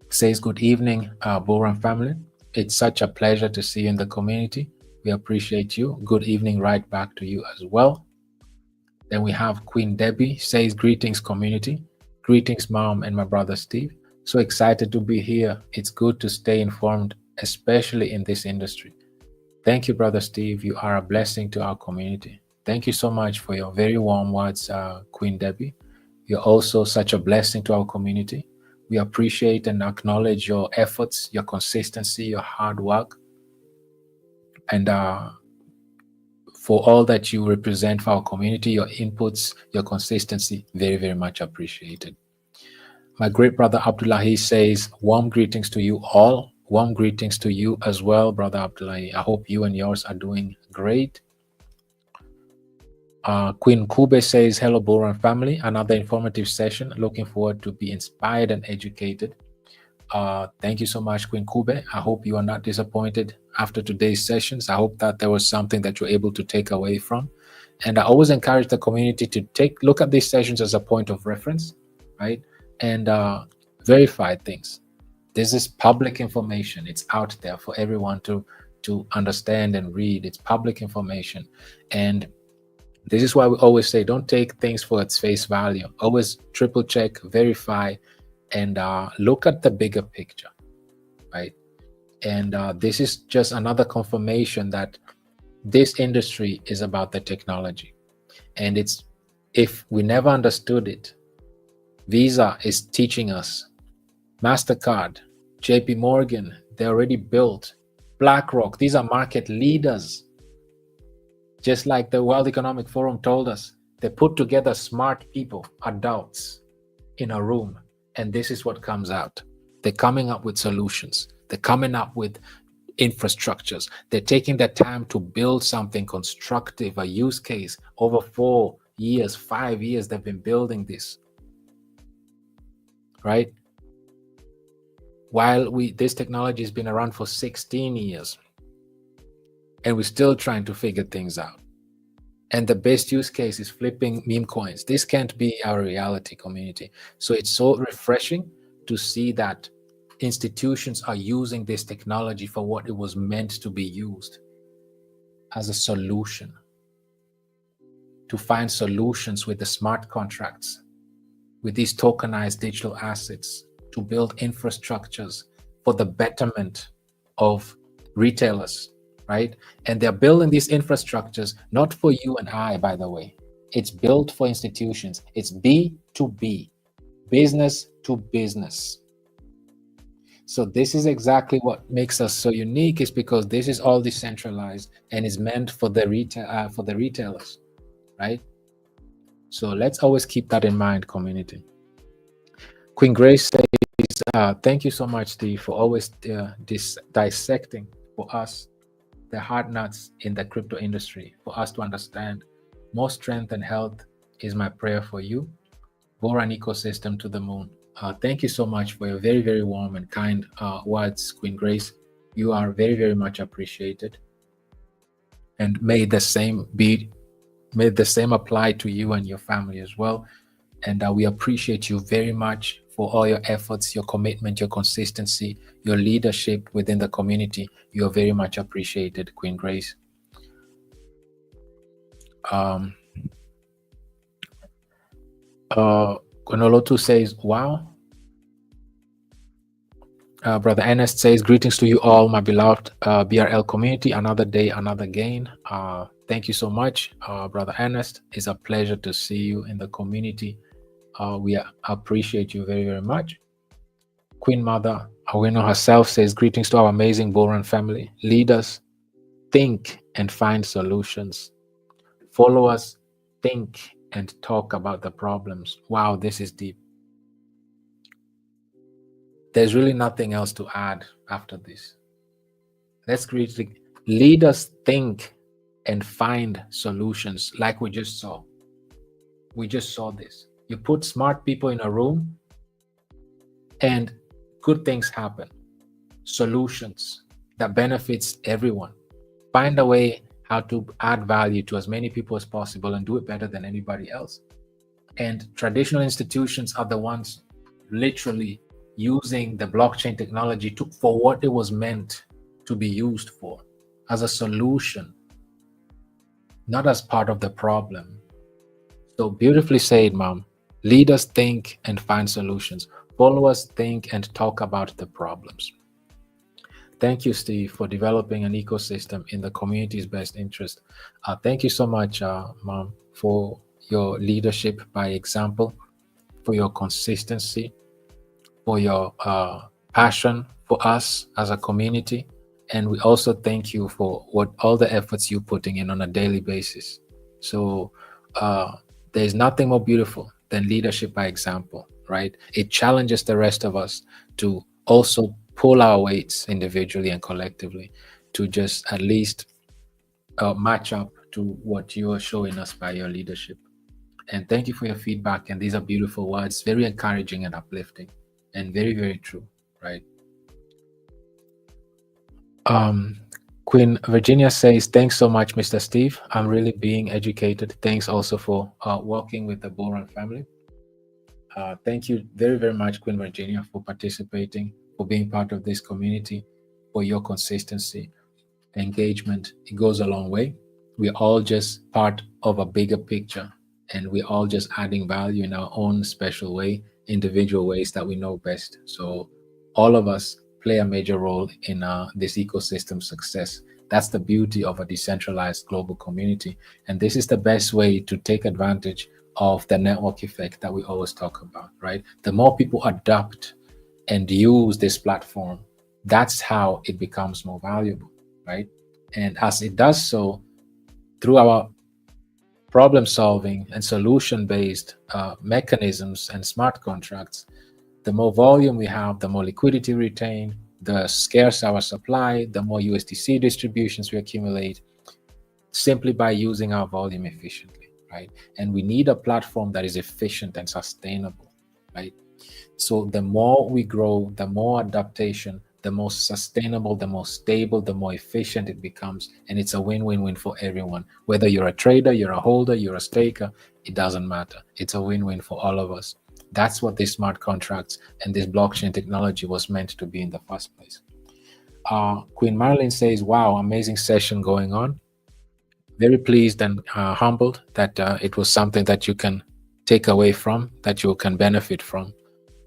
says, good evening, Bullrun family. It's such a pleasure to see you in the community. We appreciate you. Good evening right back to you as well. Then we have Queen Debbie says, greetings community. Greetings, Mom and my brother Steve. So excited to be here. It's good to stay informed, especially in this industry. Thank you, Brother Steve. You are a blessing to our community. Thank you so much for your very warm words, Queen Debbie. You're also such a blessing to our community. We appreciate and acknowledge your efforts, your consistency, your hard work, and for all that you represent for our community, your inputs, your consistency, very, very much appreciated. My great brother Abdullahi says, warm greetings to you all. Warm greetings to you as well, brother Abdullahi. I hope you and yours are doing great. Queen Kube says, hello, Bullrun family. Another informative session. Looking forward to be inspired and educated. Thank you so much, Queen Kube. I hope you are not disappointed after today's sessions. I hope that there was something that you're able to take away from. And I always encourage the community to look at these sessions as a point of reference, right? And verify things. This is public information. It's out there for everyone to understand and read. It's public information. And this is why we always say, don't take things for its face value. Always triple check, verify, and look at the bigger picture, right? And this is just another confirmation that this industry is about the technology. And if we never understood it, Visa is teaching us. Mastercard, JPMorgan, they already built. BlackRock, these are market leaders. Just like the World Economic Forum told us, they put together smart people, adults, in a room, and this is what comes out. They're coming up with solutions. They're coming up with infrastructures. They're taking the time to build something constructive, a use case. Over 4 years, 5 years, they've been building this, right? While this technology has been around for 16 years, and we're still trying to figure things out. And the best use case is flipping meme coins. This can't be our reality, community. So it's so refreshing to see that institutions are using this technology for what it was meant to be used, as a solution, to find solutions with the smart contracts, with these tokenized digital assets, to build infrastructures for the betterment of retailers, right? And they're building these infrastructures not for you and I, by the way. It's built for institutions. It's B2B, business to business. So this is exactly what makes us so unique, is because this is all decentralized and is meant for the retailers, right? So let's always keep that in mind, community. Queen Grace says, thank you so much, Steve, for always dissecting for us the hard nuts in the crypto industry, for us to understand. More strength and health is my prayer for you. Bullrun ecosystem to the moon. Thank you so much for your very, very warm and kind words, Queen Grace. You are very, very much appreciated. And may the same apply to you and your family as well. And we appreciate you very much for all your efforts, your commitment, your consistency, your leadership within the community. You are very much appreciated, Queen Grace. Konolotu says, wow. Brother Ernest says, greetings to you all, my beloved BRL community. Another day, another gain. Thank you so much, Brother Ernest. It's a pleasure to see you in the community. We appreciate you very, very much. Queen Mother Aweno herself says, greetings to our amazing Bullrun family. Leaders, think and find solutions. Followers, think and talk about the problems. Wow, this is deep. There's really nothing else to add after this. Let's greet leaders, think and find solutions, like we just saw. We just saw this. You put smart people in a room and good things happen. Solutions that benefits everyone. Find a way how to add value to as many people as possible and do it better than anybody else. And traditional institutions are the ones literally using the blockchain technology for what it was meant to be used for, as a solution, not as part of the problem. So beautifully said, Mom. Leaders think and find solutions. Followers think and talk about the problems. thank you, Steve, for developing an ecosystem in the community's best interest. Thank you so much, Mom, for your leadership by example, for your consistency, for your passion for us as a community. And we also thank you for what all the efforts you're putting in on a daily basis. So there's nothing more beautiful than leadership by example, right? It challenges the rest of us to also pull our weights individually and collectively to just at least match up to what you are showing us by your leadership. And thank you for your feedback. And these are beautiful words, very encouraging and uplifting, and very, very true, right? Queen Virginia says, thanks so much, Mr. Steve. I'm really being educated. Thanks also for working with the Bullrun family. Thank you very, very much, Queen Virginia, for participating, for being part of this community, for your consistency, engagement. It goes a long way. We're all just part of a bigger picture, and we're all just adding value in our own special way, individual ways that we know best. So all of us play a major role in this ecosystem success. That's the beauty of a decentralized global community. And this is the best way to take advantage of the network effect that we always talk about, right? The more people adopt and use this platform, that's how it becomes more valuable, right? And as it does so, through our problem solving and solution based mechanisms and smart contracts, the more volume we have, the more liquidity we retain, the scarcer our supply, the more USDC distributions we accumulate simply by using our volume efficiently, right? And we need a platform that is efficient and sustainable, right? So the more we grow, the more adaptation, the more sustainable, the more stable, the more efficient it becomes. And it's a win-win-win for everyone. Whether you're a trader, you're a holder, you're a staker, it doesn't matter. It's a win-win for all of us. That's what these smart contracts and this blockchain technology was meant to be in the first place. Queen Marilyn says, wow, amazing session going on. Very pleased and humbled that it was something that you can take away from, that you can benefit from.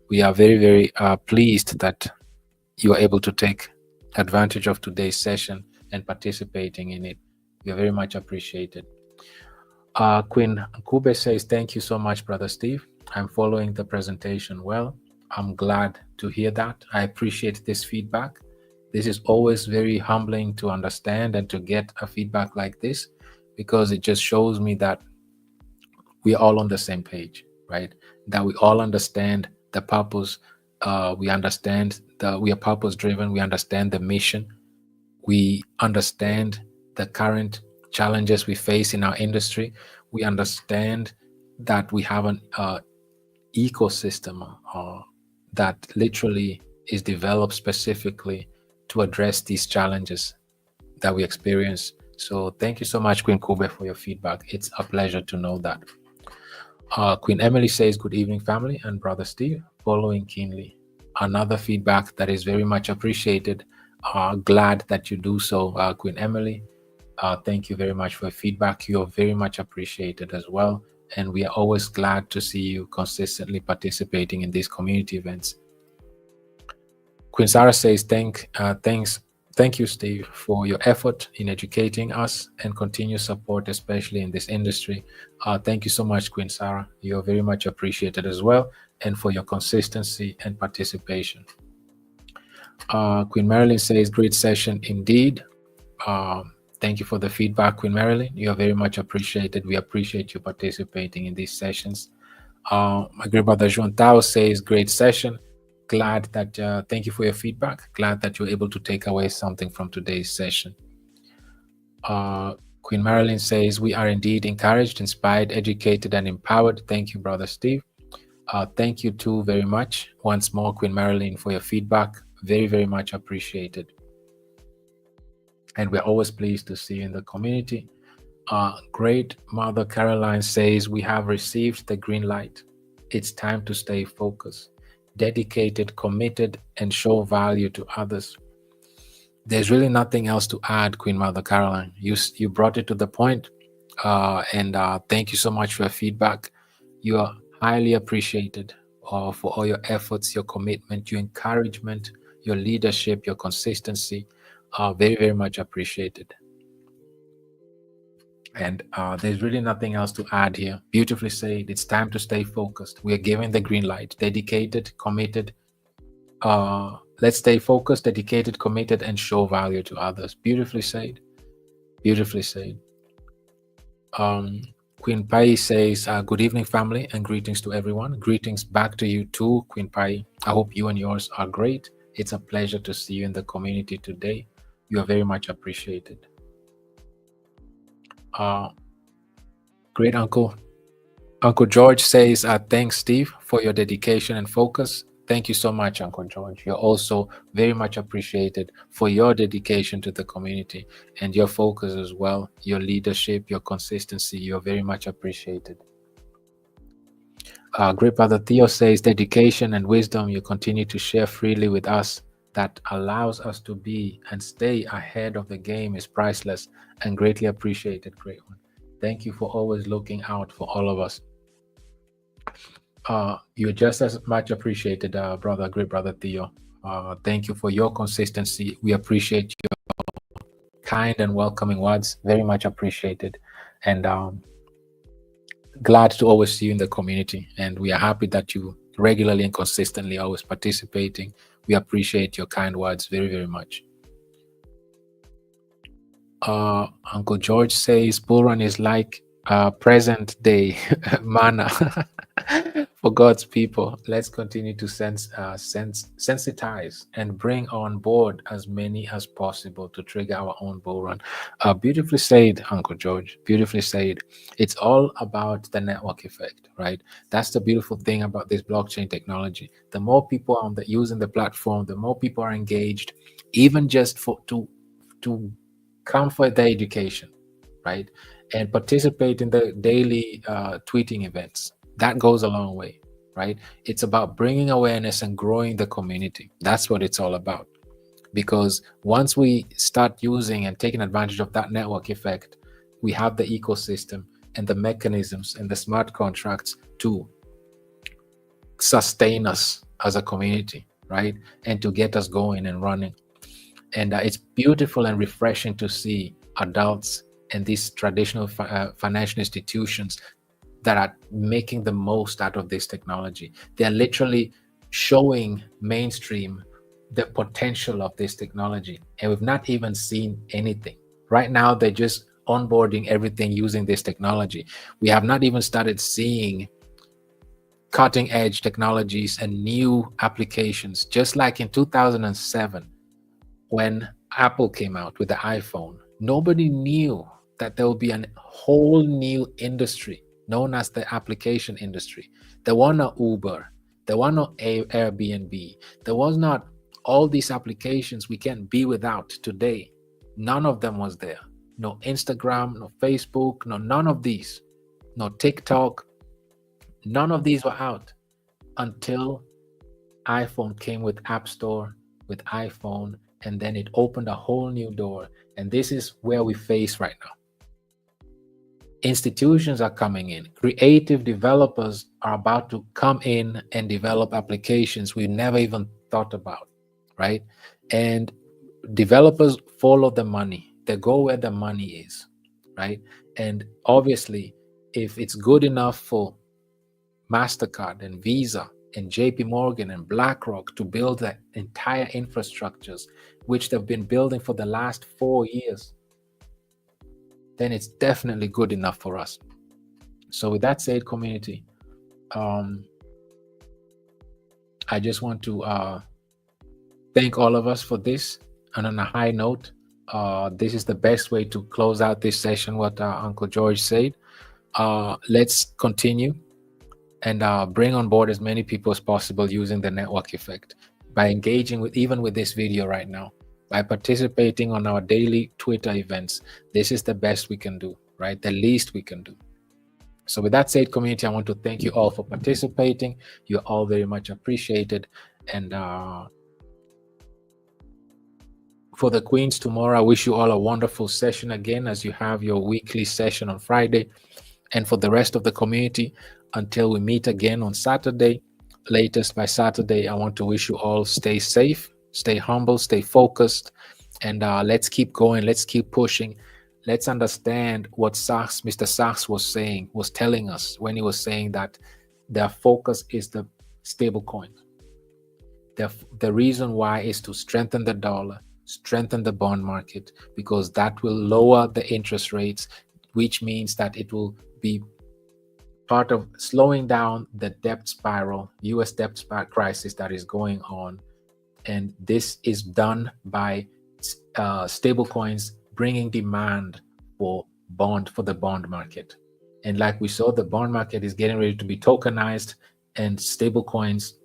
We are very, very pleased that you are able to take advantage of today's session and participating in it. We are very much appreciated. Queen Kube says, thank you so much, Brother Steve. I'm following the presentation well. I'm glad to hear that. I appreciate this feedback. This is always very humbling to understand and to get a feedback like this, because it just shows me that we're all on the same page, right? That we all understand the purpose. We understand that we are purpose driven. We understand the mission. We understand the current challenges we face in our industry. We understand that we have an ecosystem that literally is developed specifically to address these challenges that we experience. So thank you so much, Queen Kube, for your feedback. It's a pleasure to know that. Queen Emily says, good evening, family and Brother Steve, following keenly. Another feedback that is very much appreciated. Glad that you do so, Queen Emily. Thank you very much for your feedback. You are very much appreciated as well. And we are always glad to see you consistently participating in these community events. Queen Sarah says, thank you, Steve, for your effort in educating us and continued support, especially in this industry. Thank you so much, Queen Sarah. You're very much appreciated as well, and for your consistency and participation. Queen Marilyn says, great session indeed. Thank you for the feedback, Queen Marilyn. You are very much appreciated. We appreciate you participating in these sessions. My great brother Juan Tao says, great session. Glad that, thank you for your feedback. Glad that you're able to take away something from today's session. Queen Marilyn says, we are indeed encouraged, inspired, educated, and empowered. Thank you, Brother Steve. Thank you too very much. Once more, Queen Marilyn, for your feedback. Very, very much appreciated. And we're always pleased to see you in the community. Great Mother Caroline says, we have received the green light. It's time to stay focused, dedicated, committed, and show value to others. There's really nothing else to add, Queen Mother Caroline. You brought it to the point, and thank you so much for your feedback. You are highly appreciated for all your efforts, your commitment, your encouragement, your leadership, your consistency are very, very much appreciated. And there's really nothing else to add here. Beautifully said. It's time to stay focused. We are giving the green light. Dedicated, committed. Let's stay focused, dedicated, committed, and show value to others. Beautifully said. Beautifully said. Queen Pai says, good evening, family, and greetings to everyone. Greetings back to you too, Queen Pai. I hope you and yours are great. It's a pleasure to see you in the community today. You are very much appreciated. Great Uncle George says, thanks, Steve, for your dedication and focus. Thank you so much, Uncle George. You're also very much appreciated for your dedication to the community and your focus as well, your leadership, your consistency. You're very much appreciated. Great Brother Theo says, dedication and wisdom you continue to share freely with us that allows us to be and stay ahead of the game is priceless and greatly appreciated. Great one. Thank you for always looking out for all of us. You're just as much appreciated, Great Brother Theo. Thank you for your consistency. We appreciate your kind and welcoming words. Very much appreciated. And glad to always see you in the community. And we are happy that you regularly and consistently always participating. We appreciate your kind words very, very much. Uncle George says Bullrun is like present day manna for God's people. Let's continue to sensitize and bring on board as many as possible to trigger our own Bullrun. Beautifully said, Uncle George. Beautifully said. It's all about the network effect, right? That's the beautiful thing about this blockchain technology. The more people are using the platform, the more people are engaged, even just to come for their education, right? And participate in the daily tweeting events. That goes a long way, right? It's about bringing awareness and growing the community. That's what it's all about. Because once we start using and taking advantage of that network effect, we have the ecosystem and the mechanisms and the smart contracts to sustain us as a community, right? And to get us going and running. And it's beautiful and refreshing to see adults and these traditional financial institutions that are making the most out of this technology. They're literally showing mainstream the potential of this technology. And we've not even seen anything. Right now, they're just onboarding everything using this technology. We have not even started seeing cutting edge technologies and new applications, just like in 2007. When Apple came out with the iPhone, nobody knew that there would be a whole new industry known as the application industry. There was no Uber, there was no Airbnb, there was not all these applications we can't be without today. None of them was there. No Instagram, no Facebook, none of these. No TikTok. None of these were out until iPhone came with App Store, with iPhone, and then it opened a whole new door. And this is where we face right now. Institutions are coming in. Creative developers are about to come in and develop applications we never even thought about, right? And developers follow the money. They go where the money is, right? And obviously, if it's good enough for Mastercard and Visa and JPMorgan and BlackRock to build the entire infrastructures, which they've been building for the last 4 years, then it's definitely good enough for us. So with that said, community, I just want to thank all of us for this. And on a high note, this is the best way to close out this session, what Uncle George said. Let's continue and bring on board as many people as possible using the network effect by engaging with, even with this video right now, by participating on our daily Twitter events. This is the best we can do, right? The least we can do. So with that said, community, I want to thank you all for participating. You're all very much appreciated. And for the Queens tomorrow, I wish you all a wonderful session again as you have your weekly session on Friday. And for the rest of the community, until we meet again on Saturday, latest by Saturday, I want to wish you all stay safe, Stay humble, stay focused, and let's keep going. Let's keep pushing. Let's understand what Mr. Sachs was telling us when he was saying that their focus is the stable coin. The reason why is to strengthen the dollar, strengthen the bond market, because that will lower the interest rates, which means that it will be part of slowing down the debt spiral, US debt crisis that is going on. And this is done by stable coins bringing demand for the bond market. And like we saw, the bond market is getting ready to be tokenized, and stable coins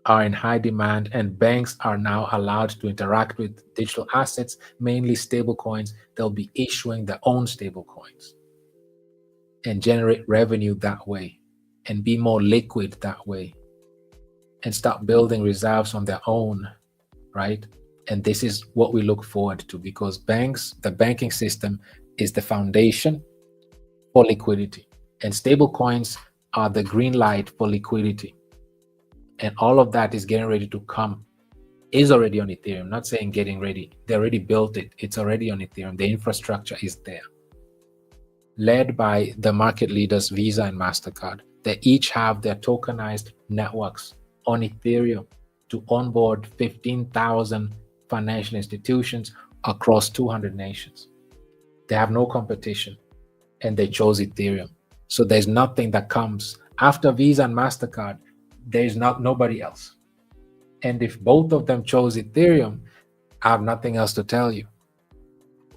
are in high demand, and banks are now allowed to interact with digital assets, mainly stable coins. They'll be issuing their own stable coins and generate revenue that way and be more liquid that way and start building reserves on their own, right? And this is what we look forward to, because the banking system is the foundation for liquidity, and stable coins are the green light for liquidity. And all of that is getting ready to come, is already on Ethereum. Not saying getting ready, they already built it. It's already on Ethereum. The infrastructure is there, led by the market leaders, Visa and Mastercard. They each have their tokenized networks on Ethereum to onboard 15,000 financial institutions across 200 nations. They have no competition, and they chose Ethereum. So there's nothing that comes after Visa and Mastercard. There's nobody else. And if both of them chose Ethereum, I have nothing else to tell you.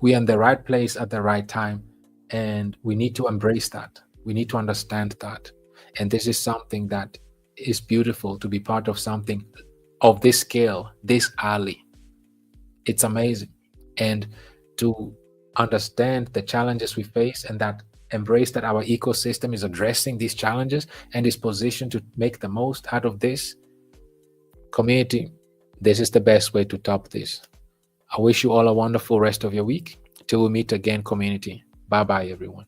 We are in the right place at the right time, and we need to embrace that. We need to understand that. And this is something that is beautiful, to be part of something of this scale, this early. It's amazing. And to understand the challenges we face, and that embrace that our ecosystem is addressing these challenges and is positioned to make the most out of this community, this is the best way to top this. I wish you all a wonderful rest of your week. Till we meet again, community. Bye-bye, everyone.